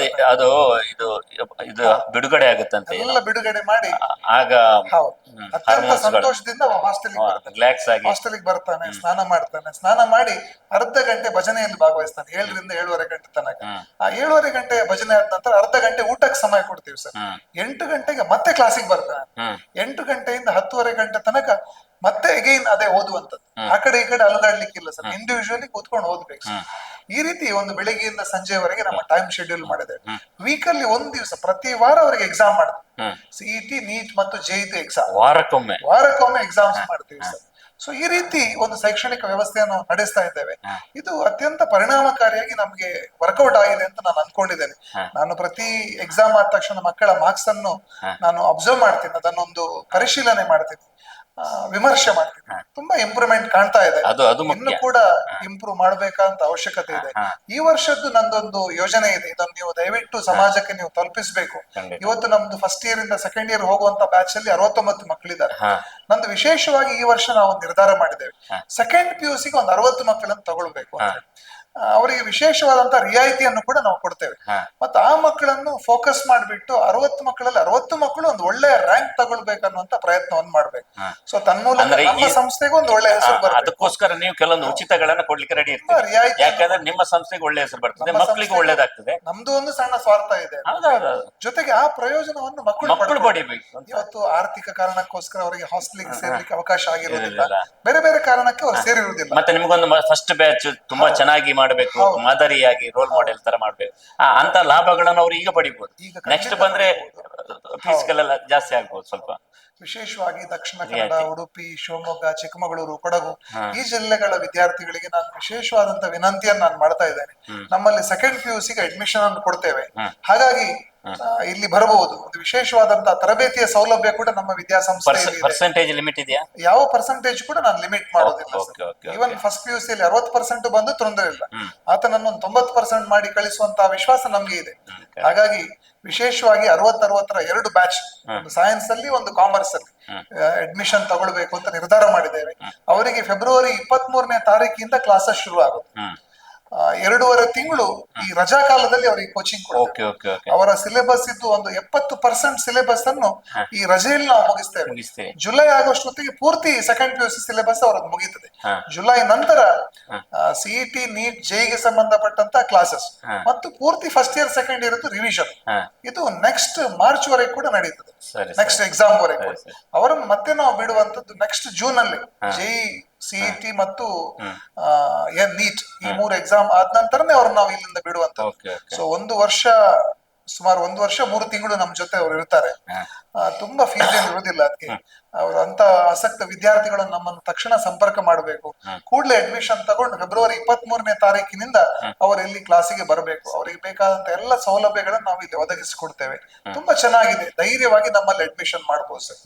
ಅದು ಇದು ಬಿಡುಗಡೆ ಆಗುತ್ತಂತೆ. ಎಲ್ಲ ಬಿಡುಗಡೆ ಮಾಡಿ ಆಗ ಅತ್ಯಂತ ಸಂತೋಷದಿಂದ ಹಾಸ್ಟೆಲಿಗೆ ಬರ್ತಾನೆ, ಸ್ನಾನ ಮಾಡ್ತಾನೆ. ಸ್ನಾನ ಮಾಡಿ ಅರ್ಧ ಗಂಟೆ ಭಜನೆಯಲ್ಲಿ ಭಾಗವಹಿಸ್ತಾನೆ, 7ರಿಂದ 7:30 ಗಂಟೆ ತನಕ. ಆ 7:30 ಗಂಟೆ ಭಜನೆ ಆದ ನಂತರ ಅರ್ಧ ಗಂಟೆ ಊಟಕ್ಕೆ ಸಮಯ ಕೊಡ್ತೀವಿ ಸರ್. 8 ಗಂಟೆಗೆ ಮತ್ತೆ ಕ್ಲಾಸಿಗೆ ಬರ್ತಾನೆ. 8 ಗಂಟೆಯಿಂದ 10:30 ಗಂಟೆ ತನಕ ಮತ್ತೆ ಅಗೈನ್ ಅದೇ ಓದುವಂಥದ್ದು. ಆ ಕಡೆ ಈ ಕಡೆ ಅಲುಗಾಡ್ಲಿಕ್ಕಿಲ್ಲ ಸರ್. ಇಂಡಿವಿಜುವಲಿ ಕೂತ್ಕೊಂಡು ಓದ್ಬೇಕು ಸರ್. ಈ ರೀತಿ ಒಂದು ಬೆಳಿಗ್ಗೆಯಿಂದ ಸಂಜೆವರೆಗೆ ನಮ್ಮ ಟೈಮ್ ಶೆಡ್ಯೂಲ್ ಮಾಡಿದ್ದೇವೆ. ವೀಕಲ್ಲಿ 1 ದಿವಸ ಪ್ರತಿ ವಾರ ಅವರಿಗೆ ಎಕ್ಸಾಮ್ ಮಾಡ್ತೀವಿ. CET, ನೀಟ್ ಮತ್ತು JET ಎಕ್ಸಾಮ್ ವಾರಕ್ಕೊಮ್ಮೆ ಎಕ್ಸಾಮ್ಸ್ ಮಾಡ್ತೀವಿ ಸರ್. ಸೊ ಈ ರೀತಿ ಒಂದು ಶೈಕ್ಷಣಿಕ ವ್ಯವಸ್ಥೆಯನ್ನು ನಡೆಸ್ತಾ ಇದ್ದೇವೆ. ಇದು ಅತ್ಯಂತ ಪರಿಣಾಮಕಾರಿಯಾಗಿ ನಮ್ಗೆ ವರ್ಕೌಟ್ ಆಗಿದೆ ಅಂತ ನಾನು ಅನ್ಕೊಂಡಿದ್ದೇನೆ. ನಾನು ಪ್ರತಿ ಎಕ್ಸಾಮ್ ಆದ ತಕ್ಷಣ ಮಕ್ಕಳ ಮಾರ್ಕ್ಸ್ ಅನ್ನು ನಾನು ಅಬ್ಸರ್ವ್ ಮಾಡ್ತೀನಿ, ಅದನ್ನೊಂದು ಪರಿಶೀಲನೆ ಮಾಡ್ತೀನಿ, ವಿಮರ್ಶೆ ಮಾಡ್ತೀನಿ. ತುಂಬಾ ಇಂಪ್ರೂವ್ಮೆಂಟ್ ಕಾಣ್ತಾ ಇದೆ. ಇನ್ನು ಕೂಡ ಇಂಪ್ರೂವ್ ಮಾಡ್ಬೇಕಂತ ಅವಶ್ಯಕತೆ ಇದೆ. ಈ ವರ್ಷದ್ದು ನಂದೊಂದು ಯೋಜನೆ ಇದೆ, ಇದನ್ನು ನೀವು ದಯವಿಟ್ಟು ಸಮಾಜಕ್ಕೆ ನೀವು ತಲುಪಿಸಬೇಕು. ಇವತ್ತು ನಮ್ದು ಫಸ್ಟ್ ಇಯರ್ ಇಂದ ಸೆಕೆಂಡ್ ಇಯರ್ ಹೋಗುವಂತ ಬ್ಯಾಚ್ ಅಲ್ಲಿ 69 ಮಕ್ಕಳಿದ್ದಾರೆ. ನಂದು ವಿಶೇಷವಾಗಿ ಈ ವರ್ಷ ನಾವು ನಿರ್ಧಾರ ಮಾಡಿದ್ದೇವೆ, ಸೆಕೆಂಡ್ PUCಗೆ ಒಂದು 60 ಮಕ್ಕಳನ್ನು ತಗೊಳ್ಬೇಕು ಅಂತ ಹೇಳಿ. ಅವರಿಗೆ ವಿಶೇಷವಾದಂತ ರಿಯಾಯಿತಿಯನ್ನು ಕೂಡ ನಾವು ಕೊಡ್ತೇವೆ. ಹಾ. ಮತ್ತೆ ಆ ಮಕ್ಕಳನ್ನು ಫೋಕಸ್ ಮಾಡಿಬಿಟ್ಟು 60 ಮಕ್ಕಳಲ್ಲಿ 60 ಮಕ್ಕಳು ಒಂದು ಒಳ್ಳೆಯ ರ್ಯಾಂಕ್ ತಗೊಳ್ಬೇಕನ್ನುವಂತ ಪ್ರಯತ್ನವನ್ನು ಮಾಡ್ಬೇಕು. ಹಾ. ಸೊ ತನ್ಮೂಲಕ ಅಂದ್ರೆ ನಮ್ಮ ಈ- ಸಂಸ್ಥೆಗೂ ಒಂದು ಒಳ್ಳೆ ಹೆಸರು ಬರಬೇಕು. ಅದಕ್ಕೋಸ್ಕರ ನೀವು ಕೆಲವೊಂದು ಉಚಿತಗಳನ್ನ ಕೊಡ್ಲಿಕ್ಕೆ ರೆಡಿ ಇರ್ತೀರಿ, ರಿಯಾಯಿತಿ ಯಾಕಂದ್ರೆ ನಿಮ್ಮ ಸಂಸ್ಥೆಗೆ ಒಳ್ಳೆ ಹೆಸರು ಬರ್ತದೆ, ನಮ್ಮ ಮಕ್ಕಳಿಗೂ ಸಂಸ್ಥೆಗೂ ಒಳ್ಳೇದಾಗ್ತದೆ. ನಮ್ದು ಒಂದು ಸಣ್ಣ ಸ್ವಾರ್ಥ ಇದೆ, ಹೌದೌದು, ಜೊತೆಗೆ ಆ ಪ್ರಯೋಜನವನ್ನು ಮಕ್ಕಳು ಮಕ್ಕಳು ಪಡ್ಕೊಳ್ಬೇಕು. ಪಡಿಬೇಕು ಅಂತ. ಇವತ್ತು ಆರ್ಥಿಕ ಕಾರಣಕ್ಕೋಸ್ಕರ ಅವರಿಗೆ ಹಾಸ್ಟೆಲ್ಗೆ ಸೇರ್ಲಿಕ್ಕೆ ಅವಕಾಶ ಆಗಿರುವುದಿಲ್ಲ, ಇರುವುದಿಲ್ಲ. ಬೇರೆ ಬೇರೆ ಕಾರಣಕ್ಕೆ ಅವ್ರು ಸೇರಿರುವುದಿಲ್ಲ. ಮತ್ತೆ ನಿಮ್ಗೊಂದು ಫಸ್ಟ್ ಬ್ಯಾಚ್ ತುಂಬಾ ಚೆನ್ನಾಗಿ ಮಾಡಬೇಕು, ಹೌದು. ಮಾದರಿಯಾಗಿ ರೋಲ್ ಮಾಡೆಲ್ ತರ ಮಾಡ್ಬೇಕು, ಅಂತ ಲಾಭಗಳನ್ನು ಅವ್ರು ಈಗ ಪಡಿಬಹುದು. ಈಗ ನೆಕ್ಸ್ಟ್ ಖಂಡಿತ ಬಂದ್ರೆ ಪಡಿಬಹುದು. ಫೀಸ್ಗಳೆಲ್ಲ ಜಾಸ್ತಿ ಆಗ್ಬೋದು ಸ್ವಲ್ಪ. ವಿಶೇಷವಾಗಿ ದಕ್ಷಿಣ ಕನ್ನಡ, ರಿಯಾಯಿತಿ. ಉಡುಪಿ, ಶಿವಮೊಗ್ಗ, ಚಿಕ್ಕಮಗಳೂರು, ಕೊಡಗು ಹಾ. ಈ ಜಿಲ್ಲೆಗಳ ವಿದ್ಯಾರ್ಥಿಗಳಿಗೆ ನಾನು ವಿಶೇಷವಾದಂತ ವಿನಂತಿಯನ್ನು ನಾನು ಮಾಡ್ತಾ ಇದ್ದೇನೆ. ನಮ್ಮಲ್ಲಿ ಸೆಕೆಂಡ್ PUCಗೆ ಅಡ್ಮಿಷನ್ ಅನ್ನು ಕೊಡ್ತೇವೆ. ಹಾಗಾಗಿ ಇಲ್ಲಿ ಬರಬಹುದು. ಒಂದು ವಿಶೇಷವಾದಂತಹ ತರಬೇತಿಯ ಸೌಲಭ್ಯ ಕೂಡ ನಮ್ಮ ವಿದ್ಯಾಸಂಸ್ಥೆಯಲ್ಲಿ ಇದೆ. ಪರ್ಸೆಂಟೇಜ್ ಲಿಮಿಟ್ ಇದೆಯಾ? ಯಾವ ಪರ್ಸೆಂಟೇಜ್ ಕೂಡ ನಾನು ಲಿಮಿಟ್ ಮಾಡೋದಿಲ್ಲ. Okay, okay, ಈವನ್ ಫಸ್ಟ್ PUCಯಲ್ಲಿ 60% ಬಂದು ತೊಂದರೆ ಇಲ್ಲ, ಆತನನ್ನು 90% ಮಾಡಿ ಕಳಿಸುವಂತಹ ವಿಶ್ವಾಸ ನಮ್ಗೆ ಇದೆ. ಹಾಗಾಗಿ ವಿಶೇಷವಾಗಿ 60-60ರ 2 ಬ್ಯಾಚ್, ಒಂದು ಸೈನ್ಸ್ ಅಲ್ಲಿ ಒಂದು ಕಾಮರ್ಸ್ ಅಲ್ಲಿ ಅಡ್ಮಿಷನ್ ತಗೊಳ್ಬೇಕು ಅಂತ ನಿರ್ಧಾರ ಮಾಡಿದ್ದೇವೆ. ಅವರಿಗೆ ಫೆಬ್ರವರಿ 23ನೇ ತಾರೀಕಿಂದ ಕ್ಲಾಸಸ್ ಶುರು ಆಗುತ್ತೆ. 2.5 ತಿಂಗಳು ಈ ರಜಾ ಕಾಲದಲ್ಲಿ ಅವರಿಗೆ ಕೋಚಿಂಗ್ ಕೊಡ್ತೇವೆ. ಓಕೆ ಓಕೆ ಓಕೆ, ಅವರ ಸಿಲೆಬಸ್ ಇದ್ದು ಒಂದು 70% ಸಿಲೆಬಸ್ ಅನ್ನು ಈ ರಜೆಯಲ್ಲಿ ನಾವು ಮುಗಿಸ್ತೇವೆ. ಮುಗಿಸ್ತೇವೆ. ಜುಲೈ ಆಗಸ್ಟ್ ಹೊತ್ತಿಗೆ ಪೂರ್ತಿ ಸೆಕೆಂಡ್ PUC ಸಿಲೆಬಸ್ ಅವರದ್ದು ಮುಗೀತದೆ. ಹಾ. ಜುಲೈ ನಂತರ CET, ನೀಟ್, JEE ಸಂಬಂಧಪಟ್ಟಂತ ಕ್ಲಾಸಸ್ ಹಾ. ಮತ್ತು ಪೂರ್ತಿ first year second year revision. ಹಾ. ಇದು ನೆಕ್ಸ್ಟ್ ಮಾರ್ಚ್ ವರೆಗೆ ಕೂಡ ನಡೀತದೆ, ಸರಿ ನೆಕ್ಸ್ಟ್ ಎಕ್ಸಾಮ್ ವರೆಗೆ ಕೂಡ. ಸರಿ. ಅವರನ್ನು ಮತ್ತೆ ನಾವು ಬಿಡುವಂತದ್ದು ನೆಕ್ಸ್ಟ್ ಜೂನ್ ಅಲ್ಲಿ JEE, CET ಮತ್ತು ನೀಟ್ ಈ 3 ಎಕ್ಸಾಮ್ ಆದ ನಂತರನೇ ಅವ್ರನ್ನ ನಾವು ಇಲ್ಲಿಂದ ಬಿಡುವಂತದ್ದು. Okay okay. ಸೊ ಸುಮಾರು 1 ವರ್ಷ 3 ತಿಂಗಳು ನಮ್ಮ ಜೊತೆ ಅವರು ಇರ್ತಾರೆ. ತುಂಬಾ ಫೀಸ್ ಏನು ಇರುವುದಿಲ್ಲ ಅದಕ್ಕೆ. ಅವರು ಅಂತ ಆಸಕ್ತ ವಿದ್ಯಾರ್ಥಿಗಳನ್ನು ನಮ್ಮನ್ನು ತಕ್ಷಣ ಸಂಪರ್ಕ ಮಾಡಬೇಕು. ಕೂಡಲೇ ಅಡ್ಮಿಷನ್ ತಗೊಂಡು ಫೆಬ್ರವರಿ 23ನೇ ತಾರೀಕಿನಿಂದ ಅವರು ಇಲ್ಲಿ ಕ್ಲಾಸಿಗೆ ಬರಬೇಕು. ಅವರಿಗೆ ಬೇಕಾದಂತ ಎಲ್ಲ ಸೌಲಭ್ಯಗಳನ್ನು ನಾವು ಇಲ್ಲಿ ಒದಗಿಸಿಕೊಡ್ತೇವೆ. ತುಂಬಾ ಚೆನ್ನಾಗಿದೆ, ಧೈರ್ಯವಾಗಿ ನಮ್ಮಲ್ಲಿ ಅಡ್ಮಿಷನ್ ಮಾಡಬಹುದು ಸರ್.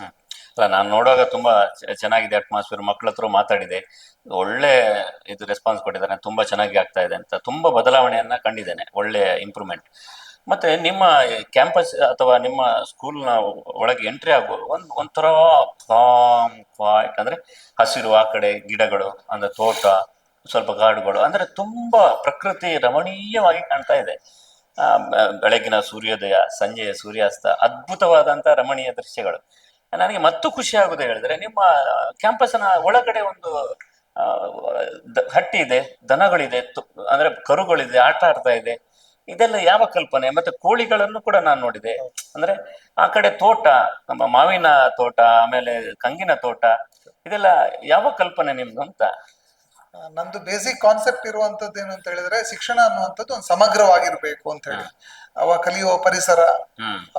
ಅಲ್ಲ, ನಾನು ನೋಡುವಾಗ ತುಂಬಾ ಚೆನ್ನಾಗಿದೆ ಅಟ್ಮಾಸ್ಫಿಯರ್. ಮಕ್ಕಳ ಹತ್ರ ಮಾತಾಡಿದೆ, ಒಳ್ಳೆ ಇದು ರೆಸ್ಪಾನ್ಸ್ ಕೊಟ್ಟಿದ್ದಾರೆ, ತುಂಬಾ ಚೆನ್ನಾಗಿ ಆಗ್ತಾ ಇದೆ ಅಂತ. ತುಂಬಾ ಬದಲಾವಣೆಯನ್ನ ಕಂಡಿದ್ದೇನೆ, ಒಳ್ಳೆ ಇಂಪ್ರೂವ್ಮೆಂಟ್. ಮತ್ತೆ ನಿಮ್ಮ ಕ್ಯಾಂಪಸ್ ಅಥವಾ ನಿಮ್ಮ ಸ್ಕೂಲ್ನ ಒಳಗೆ ಎಂಟ್ರಿ ಆಗುವ ಒಂಥರ ಕ್ವಾಯ್ಟ್, ಅಂದ್ರೆ ಹಸಿರು, ಆ ಕಡೆ ಗಿಡಗಳು, ಅಂದ್ರೆ ತೋಟ, ಸ್ವಲ್ಪ ಕಾಡುಗಳು, ಅಂದ್ರೆ ತುಂಬಾ ಪ್ರಕೃತಿ ರಮಣೀಯವಾಗಿ ಕಾಣ್ತಾ ಇದೆ. ಬೆಳಗಿನ ಸೂರ್ಯೋದಯ, ಸಂಜೆಯ ಸೂರ್ಯಾಸ್ತ, ಅದ್ಭುತವಾದಂತ ರಮಣೀಯ ದೃಶ್ಯಗಳು. ನನಗೆ ಮತ್ತು ಖುಷಿ ಆಗುದು ಹೇಳಿದ್ರೆ, ನಿಮ್ಮ ಕ್ಯಾಂಪಸ್ನ ಒಳಗಡೆ ಒಂದು ಹಟ್ಟಿ ಇದೆ, ದನಗಳಿದೆ, ಅಂದ್ರೆ ಕರುಗಳಿದೆ, ಆಟ ಆಡ್ತಾ ಇದೆ. ಇದೆಲ್ಲ ಯಾವ ಕಲ್ಪನೆ? ಮತ್ತೆ ಕೋಳಿಗಳನ್ನು ಕೂಡ ನಾನು ನೋಡಿದೆ. ಅಂದ್ರೆ ಆ ಕಡೆ ತೋಟ, ನಮ್ಮ ಮಾವಿನ ತೋಟ, ಆಮೇಲೆ ಕಂಗಿನ ತೋಟ, ಇದೆಲ್ಲ ಯಾವ ಕಲ್ಪನೆ ನಿಮ್ದು ಅಂತ? ನಂದು ಬೇಸಿಕ್ ಕಾನ್ಸೆಪ್ಟ್ ಇರುವಂತದ್ದು ಏನು ಅಂತ ಹೇಳಿದ್ರೆ, ಶಿಕ್ಷಣ ಅನ್ನುವಂಥದ್ದು ಒಂದು ಸಮಗ್ರವಾಗಿರ್ಬೇಕು ಅಂತ ಹೇಳಿ. ಅವ ಕಲಿಯುವ ಪರಿಸರ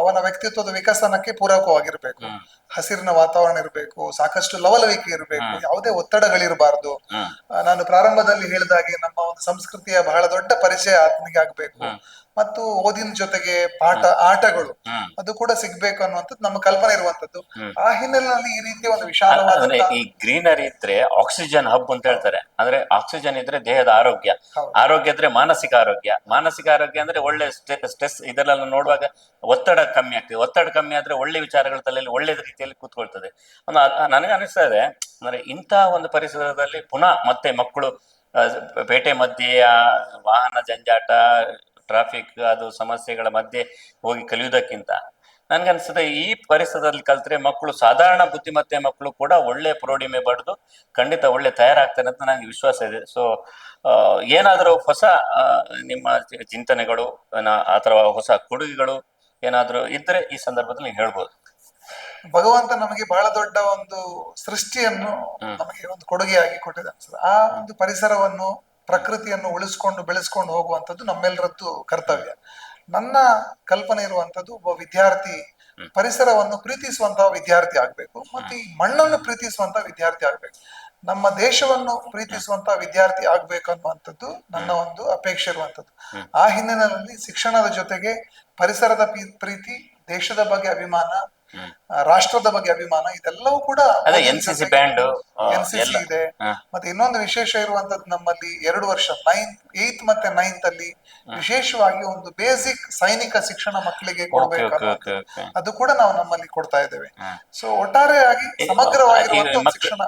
ಅವನ ವ್ಯಕ್ತಿತ್ವದ ವಿಕಸನಕ್ಕೆ ಪೂರಕವಾಗಿರ್ಬೇಕು. ಹಸಿರಿನ ವಾತಾವರಣ ಇರಬೇಕು, ಸಾಕಷ್ಟು ಲವಲವಿಕೆ ಇರಬೇಕು, ಯಾವುದೇ ಒತ್ತಡಗಳಿರಬಾರ್ದು. ನಾನು ಪ್ರಾರಂಭದಲ್ಲಿ ಹೇಳಿದಾಗೆ ನಮ್ಮ ಒಂದು ಸಂಸ್ಕೃತಿಯ ಬಹಳ ದೊಡ್ಡ ಪರಿಚಯ ಆತನಿಗೆ ಆಗ್ಬೇಕು. ಮತ್ತು ಓದಿನ ಜೊತೆಗೆ ಆಟಗಳು ಅದು ಕೂಡ ಸಿಗ್ಬೇಕು ಅನ್ನುವಂಥದ್ದು ನಮ್ಮ ಕಲ್ಪನೆ ಇರುವಂತದ್ದು. ಆ ಹಿನ್ನೆಲೆಯಲ್ಲಿ ಈ ರೀತಿಯ ಒಂದು ವಿಶಾಲವಾದ ಈ ಗ್ರೀನರಿ ಇದ್ರೆ ಆಕ್ಸಿಜನ್ ಹಬ್ ಅಂತ ಹೇಳ್ತಾರೆ. ಅಂದ್ರೆ ಆಕ್ಸಿಜನ್ ಇದ್ರೆ ದೇಹದ ಆರೋಗ್ಯ, ಆರೋಗ್ಯ ಇದ್ರೆ ಮಾನಸಿಕ ಆರೋಗ್ಯ, ಮಾನಸಿಕ ಆರೋಗ್ಯ ಅಂದ್ರೆ ಒಳ್ಳೆ ಸ್ಟ್ರೆಸ್ ಇದೆಲ್ಲ ನೋಡುವಾಗ ಒತ್ತಡ ಕಮ್ಮಿ ಆಗ್ತದೆ, ಒತ್ತಡ ಕಮ್ಮಿ ಆದ್ರೆ ಒಳ್ಳೆ ವಿಚಾರಗಳ ತಲೆಯಲ್ಲಿ ಒಳ್ಳೆ ರೀತಿಯಲ್ಲಿ ಕೂತ್ಕೊಳ್ತದೆ. ನನಗೆ ಅನಿಸ್ತಾ ಇದೆ, ಅಂದ್ರೆ ಇಂತಹ ಒಂದು ಪರಿಸರದಲ್ಲಿ ಪುನಃ ಮತ್ತೆ ಮಕ್ಕಳು ಪೇಟೆ ಮಧ್ಯೆ ವಾಹನ ಜಂಜಾಟ, ಟ್ರಾಫಿಕ್ ಅದು ಸಮಸ್ಯೆಗಳ ಮಧ್ಯೆ ಹೋಗಿ ಕಲಿಯುವುದಕ್ಕಿಂತ ನನ್ಗನ್ಸುತ್ತೆ ಈ ಪರಿಸರದಲ್ಲಿ ಕಲ್ತ್ರೆ ಮಕ್ಕಳು, ಸಾಧಾರಣ ಬುದ್ಧಿಮತ್ತೆ ಮಕ್ಕಳು ಕೂಡ ಒಳ್ಳೆ ಪ್ರೌಢಿಮೆ ಪಡೆದು ಖಂಡಿತ ಒಳ್ಳೆ ತಯಾರಾಗ್ತಾರೆ ಅಂತ ನನಗೆ ವಿಶ್ವಾಸ ಇದೆ. ಸೊ ಏನಾದರೂ ಹೊಸ ನಿಮ್ಮ ಚಿಂತನೆಗಳು ಅಥವಾ ಹೊಸ ಕೊಡುಗೆಗಳು ಏನಾದರೂ ಇದ್ರೆ ಈ ಸಂದರ್ಭದಲ್ಲಿ ನೀವು ಹೇಳ್ಬೋದು. ಭಗವಂತ ನಮಗೆ ಬಹಳ ದೊಡ್ಡ ಒಂದು ಸೃಷ್ಟಿಯನ್ನು ನಮಗೆ ಒಂದು ಕೊಡುಗೆಯಾಗಿ ಕೊಟ್ಟಿದ್ದಾನೆ ಸರ್. ಆ ಒಂದು ಪರಿಸರವನ್ನು, ಪ್ರಕೃತಿಯನ್ನು ಉಳಿಸ್ಕೊಂಡು ಬೆಳೆಸ್ಕೊಂಡು ಹೋಗುವಂಥದ್ದು ನಮ್ಮೆಲ್ಲರದ್ದು ಕರ್ತವ್ಯ. ನನ್ನ ಕಲ್ಪನೆ ಇರುವಂತದ್ದು, ಒಬ್ಬ ವಿದ್ಯಾರ್ಥಿ ಪರಿಸರವನ್ನು ಪ್ರೀತಿಸುವಂತಹ ವಿದ್ಯಾರ್ಥಿ ಆಗ್ಬೇಕು, ಮತ್ತೆ ಈ ಮಣ್ಣನ್ನು ಪ್ರೀತಿಸುವಂತಹ ವಿದ್ಯಾರ್ಥಿ ಆಗ್ಬೇಕು, ನಮ್ಮ ದೇಶವನ್ನು ಪ್ರೀತಿಸುವಂತಹ ವಿದ್ಯಾರ್ಥಿ ಆಗ್ಬೇಕು ಅನ್ನುವಂಥದ್ದು ನನ್ನ ಒಂದು ಅಪೇಕ್ಷೆ ಇರುವಂತದ್ದು. ಆ ಹಿನ್ನೆಲೆಯಲ್ಲಿ ಶಿಕ್ಷಣದ ಜೊತೆಗೆ ಪರಿಸರದ ಪ್ರೀತಿ, ದೇಶದ ಬಗ್ಗೆ ಅಭಿಮಾನ, ರಾಷ್ಟ್ರದ ಬಗ್ಗೆ ಅಭಿಮಾನ, ಇದೆಲ್ಲವೂ ಕೂಡ NCC ಬ್ಯಾಂಡ್, NCC ಇದೆ. ಮತ್ತೆ ಇನ್ನೊಂದು ವಿಶೇಷ ಇರುವಂತದ್ದು, ನಮ್ಮಲ್ಲಿ 2 ವರ್ಷ 8th ಮತ್ತೆ 9th ಅಲ್ಲಿ ವಿಶೇಷವಾಗಿ ಒಂದು ಬೇಸಿಕ್ ಸೈನಿಕ ಶಿಕ್ಷಣ ಮಕ್ಕಳಿಗೆ ಕೊಡಬೇಕು, ಅದು ಕೂಡ ನಾವು ನಮ್ಮಲ್ಲಿ ಕೊಡ್ತಾ ಇದ್ದೇವೆ. ಸೊ ಒಟ್ಟಾರೆಯಾಗಿ ಸಮಗ್ರವಾಗಿರುವಂತಹ ಶಿಕ್ಷಣ.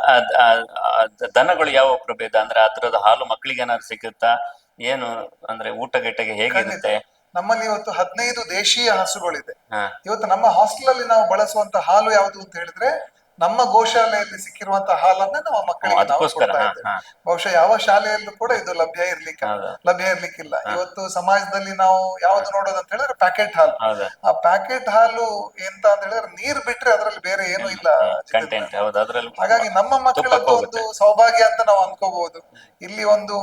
ದನಗಳು ಯಾವ ಪ್ರಭೇದ? ಅಂದ್ರೆ ಅದ್ರದ ಹಾಲು ಮಕ್ಕಳಿಗೆ ಏನಾದ್ರು ಸಿಗುತ್ತಾ? ಏನು ಅಂದ್ರೆ ಊಟ ಗಿಟ್ಟಗೆ ಖಂಡಿತ. ಹೇಗಿರುತ್ತೆ? ನಮ್ಮಲ್ಲಿ ಇವತ್ತು 15 ದೇಶೀಯ ಹಸುಗಳಿದೆ. ಹಾ. ಇವತ್ತು ನಮ್ಮ ಹಾಸ್ಟೆಲ್ ಅಲ್ಲಿ ನಾವು ಬಳಸುವಂತ ಹಾಲು ಯಾವುದು ಅಂತ ಹೇಳಿದ್ರೆ ನಮ್ಮ ಗೋಶಾಲೆಯಲ್ಲಿ ಸಿಕ್ಕಿರುವಂತಹ ಹಾಲನ್ನ ನಮ್ಮ ಮಕ್ಕಳಿಗೆ ನಾವು ಅದಕ್ಕೋಸ್ಕರ. ಕೊಡ್ತಾ ಹಾ ಇದ್ದೇವೆ. ಹಾ. ಬಹುಶಃ ಯಾವ ಶಾಲೆಯಲ್ಲೂ ಕೂಡ ಇದು ಹೌದಾ? ಲಭ್ಯ ಇರ್ಲಿಕ್ಕಿಲ್ಲ. ಇವತ್ತು ಸಮಾಜದಲ್ಲಿ ನಾವು ಯಾವ್ದು ನೋಡೋದು ಅಂತ ಹೇಳಿದ್ರೆ ಪ್ಯಾಕೆಟ್ ಹಾಲು. ಹೌದಾ? ಆ ಪ್ಯಾಕೆಟ್ ಹಾಲು ಎಂತ ಅಂತ ಹೇಳಿದ್ರೆ ನೀರ್ ಬಿಟ್ರೆ ಅದರಲ್ಲಿ ಬೇರೆ ಏನು ಇಲ್ಲ ಜಿತೇಂದ್ರ. ಕಂಟೆಂಟ್ ಹೌದು, ಅದ್ರಲ್ಲಿ ಹಾಗಾಗಿ ನಮ್ಮ ತುಪ್ಪಕ್ಕೆ ಮಕ್ಕಳದ್ದು ಹೋಗುತ್ತೆ. ಒಂದು ಸೌಭಾಗ್ಯ ಅಂತ ನಾವು ಅನ್ಕೋಬಹುದು. ಇಲ್ಲಿ ಒಂದು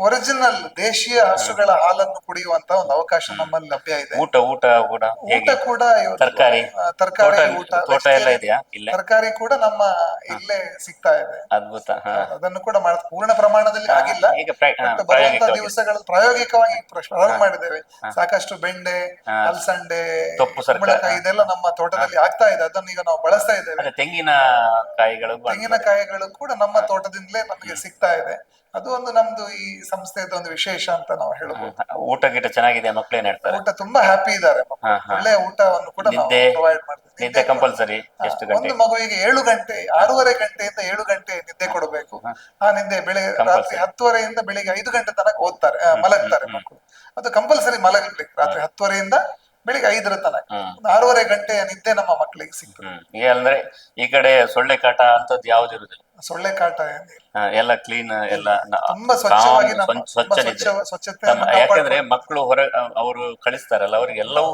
ಒರಿಜಿನಲ್ ದೇಶೀಯ ಹಸುಗಳ ಹಾಲನ್ನು ಕುಡಿಯುವಂತ ಒಂದು ಅವಕಾಶ ನಮ್ಮಲ್ಲಿ ಲಭ್ಯ ಇದೆ. ಊಟ ಊಟ ಕೂಡ ಊಟ ಹೇಗೆ? ಕೂಡ ಇವತ್ತು ತರಕಾರಿ ತರಕಾರಿ ಊಟ, ತೋಟ ಎಲ್ಲ ಇದೆಯಾ ಇಲ್ಲೇ? ತರಕಾರಿ ಕೂಡ ನಮ್ಮ ಇಲ್ಲೇ ಸಿಗ್ತಾ ಇದೆ. ಅದ್ಭುತ. ಹಾ. ಅದನ್ನು ಕೂಡ ಪೂರ್ಣ ಪ್ರಮಾಣದಲ್ಲಿ ಆಗಿಲ್ಲ. ಈಗ ಬಟ್ ಬರುವಂತ ಪ್ರಾಯೋಗಿಕವಾಗಿ ದಿವಸಗಳಲ್ಲಿ ಪ್ರಾಯೋಗಿಕವಾಗಿ ಪ್ರಾರಂಭ ಮಾಡಿದ್ದೇವೆ. ಸಾಕಷ್ಟು ಬೆಂಡೆ, ಅಲಸಂಡೆ, ತೊಪ್ಪು ಸರ್ಕಾರ. ಕುಂಬಳಕಾಯಿ ಇದೆಲ್ಲ ನಮ್ಮ ತೋಟದಲ್ಲಿ ಆಗ್ತಾ ಇದೆ. ಅದನ್ನು ಈಗ ನಾವು ಬಳಸ್ತಾ ಇದ್ದೇವೆ. ಅದೇ ತೆಂಗಿನ ಕಾಯಿಗಳು ತೆಂಗಿನಕಾಯಿಗಳು ಕೂಡ ನಮ್ಮ ತೋಟದಿಂದಲೇ ನಮಗೆ ಸಿಗ್ತಾ ಇದೆ. ಅದು ಒಂದು ನಮ್ದು ಈ ಸಂಸ್ಥೆದ ಒಂದು ವಿಶೇಷ ಅಂತ ನಾವು ಹೇಳ್ಬೋದು. ಊಟ ಗಿಟ ಚೆನ್ನಾಗಿದೆ, ಮಕ್ಳೇನ್ ಹೇಳ್ತಾರೆ? ಊಟ ತುಂಬಾ ಹ್ಯಾಪಿ ಇದ್ದಾರೆ. ಒಳ್ಳೆಯ ಊಟವನ್ನು ಕೂಡ ನಾವು ನಿದ್ದೆ ಪ್ರೊವೈಡ್ ಮಾಡ್ತೀವಿ. ನಿದ್ದೆ ಕಂಪಲ್ಸರಿ ಎಷ್ಟು ಗಂಟೆ? ಒಂದು ಮಗುವಿಗೆ 7 ಗಂಟೆ, 6:30 ಗಂಟೆಯಿಂದ 7 ಗಂಟೆ ನಿದ್ದೆ ಕೊಡಬೇಕು. ಆ ನಿದ್ದೆ ರಾತ್ರಿ 10:30ಯಿಂದ ಬೆಳಿಗ್ಗೆ 5 ಗಂಟೆ ತನಕ ಓದ್ತಾರೆ, ಮಲಗ್ತಾರೆ ಮಕ್ಕಳು. ಅದು ಕಂಪಲ್ಸರಿ ಮಲಗಲಿಕ್ಕೆ ರಾತ್ರಿ 10:30ಯಿಂದ ಬೆಳಿಗ್ಗೆ 5 ತನಕ 6:30 ಗಂಟೆಯ ನಿದ್ದೆ ನಮ್ಮ ಮಕ್ಕಳಿಗೆ ಸಿಗ್ತದೆ. ಈಗ ಅಂದ್ರೆ ಈ ಕಡೆ ಸೊಳ್ಳೆ ಕಾಟ ಅಂತದ್ದು ಯಾವ್ದು ಇರುದಿಲ್ಲ? ಸೊಳ್ಳೆ ಕಾಟ ಏನಿಲ್ಲ, ಎಲ್ಲ ಕ್ಲೀನ್, ಎಲ್ಲ ತುಂಬಾ ಸ್ವಚ್ಛವಾಗಿ ಸ್ವಚ್ಛತೆ. ಯಾಕಂದ್ರೆ ಮಕ್ಕಳು ಹೊರ ಅವರು ಕಳಿಸ್ತಾರಲ್ಲ ಅವರಿಗೆಲ್ಲವೂ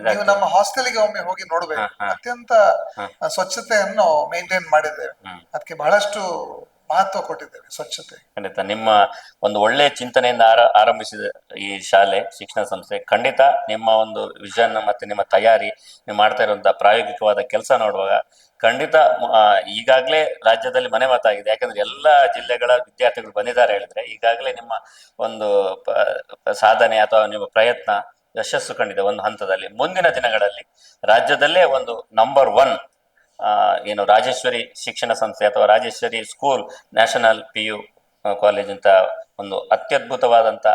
ನೀವು ನಮ್ಮ ಹಾಸ್ಟೆಲ್ಗೆ ಒಮ್ಮೆ ಹೋಗಿ ನೋಡ್ಬೇಕು. ಅತ್ಯಂತ ಸ್ವಚ್ಛತೆಯನ್ನು ಮೇಂಟೈನ್ ಮಾಡಿದ್ದೇವೆ. ಅದಕ್ಕೆ ಬಹಳಷ್ಟು ಮಹತ್ವ ಕೊಟ್ಟಿದ್ದೇವೆ ಸ್ವಚ್ಛತೆ. ಖಂಡಿತ ನಿಮ್ಮ ಒಂದು ಒಳ್ಳೆ ಚಿಂತನೆಯಿಂದ ಆರಂಭಿಸಿದ ಈ ಶಾಲೆ, ಶಿಕ್ಷಣ ಸಂಸ್ಥೆ ಖಂಡಿತ ನಿಮ್ಮ ಒಂದು ವಿಷನ್ ಮತ್ತೆ ನಿಮ್ಮ ತಯಾರಿ, ನೀವು ಮಾಡ್ತಾ ಇರುವಂತಹ ಪ್ರಾಯೋಗಿಕವಾದ ಕೆಲಸ ನೋಡುವಾಗ ಖಂಡಿತ ಈಗಾಗಲೇ ರಾಜ್ಯದಲ್ಲಿ ಮನೆ ಮಾತಾಗಿದೆ. ಯಾಕಂದ್ರೆ ಎಲ್ಲಾ ಜಿಲ್ಲೆಗಳ ವಿದ್ಯಾರ್ಥಿಗಳು ಬಂದಿದ್ದಾರೆ ಹೇಳಿದ್ರೆ ಈಗಾಗಲೇ ನಿಮ್ಮ ಒಂದು ಸಾಧನೆ ಅಥವಾ ನಿಮ್ಮ ಪ್ರಯತ್ನ ಯಶಸ್ಸು ಕಂಡಿದೆ ಒಂದು ಹಂತದಲ್ಲಿ. ಮುಂದಿನ ದಿನಗಳಲ್ಲಿ ರಾಜ್ಯದಲ್ಲೇ ಒಂದು ನಂಬರ್ 1 ಏನು ರಾಜೇಶ್ವರಿ ಶಿಕ್ಷಣ ಸಂಸ್ಥೆ ಅಥವಾ Rajeshwari school national PU college ಅಂತ ಒಂದು ಅತ್ಯದ್ಭುತವಾದಂತ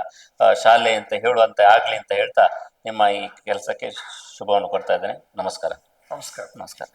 ಶಾಲೆ ಅಂತ ಹೇಳುವಂತೆ ಆಗ್ಲಿ ಅಂತ ಹೇಳ್ತಾ ನಿಮ್ಮ ಈ ಕೆಲಸಕ್ಕೆ ಶುಭವನ್ನು ಕೊಡ್ತಾ ಇದ್ದೇನೆ. ನಮಸ್ಕಾರ. ನಮಸ್ಕಾರ. ನಮಸ್ಕಾರ.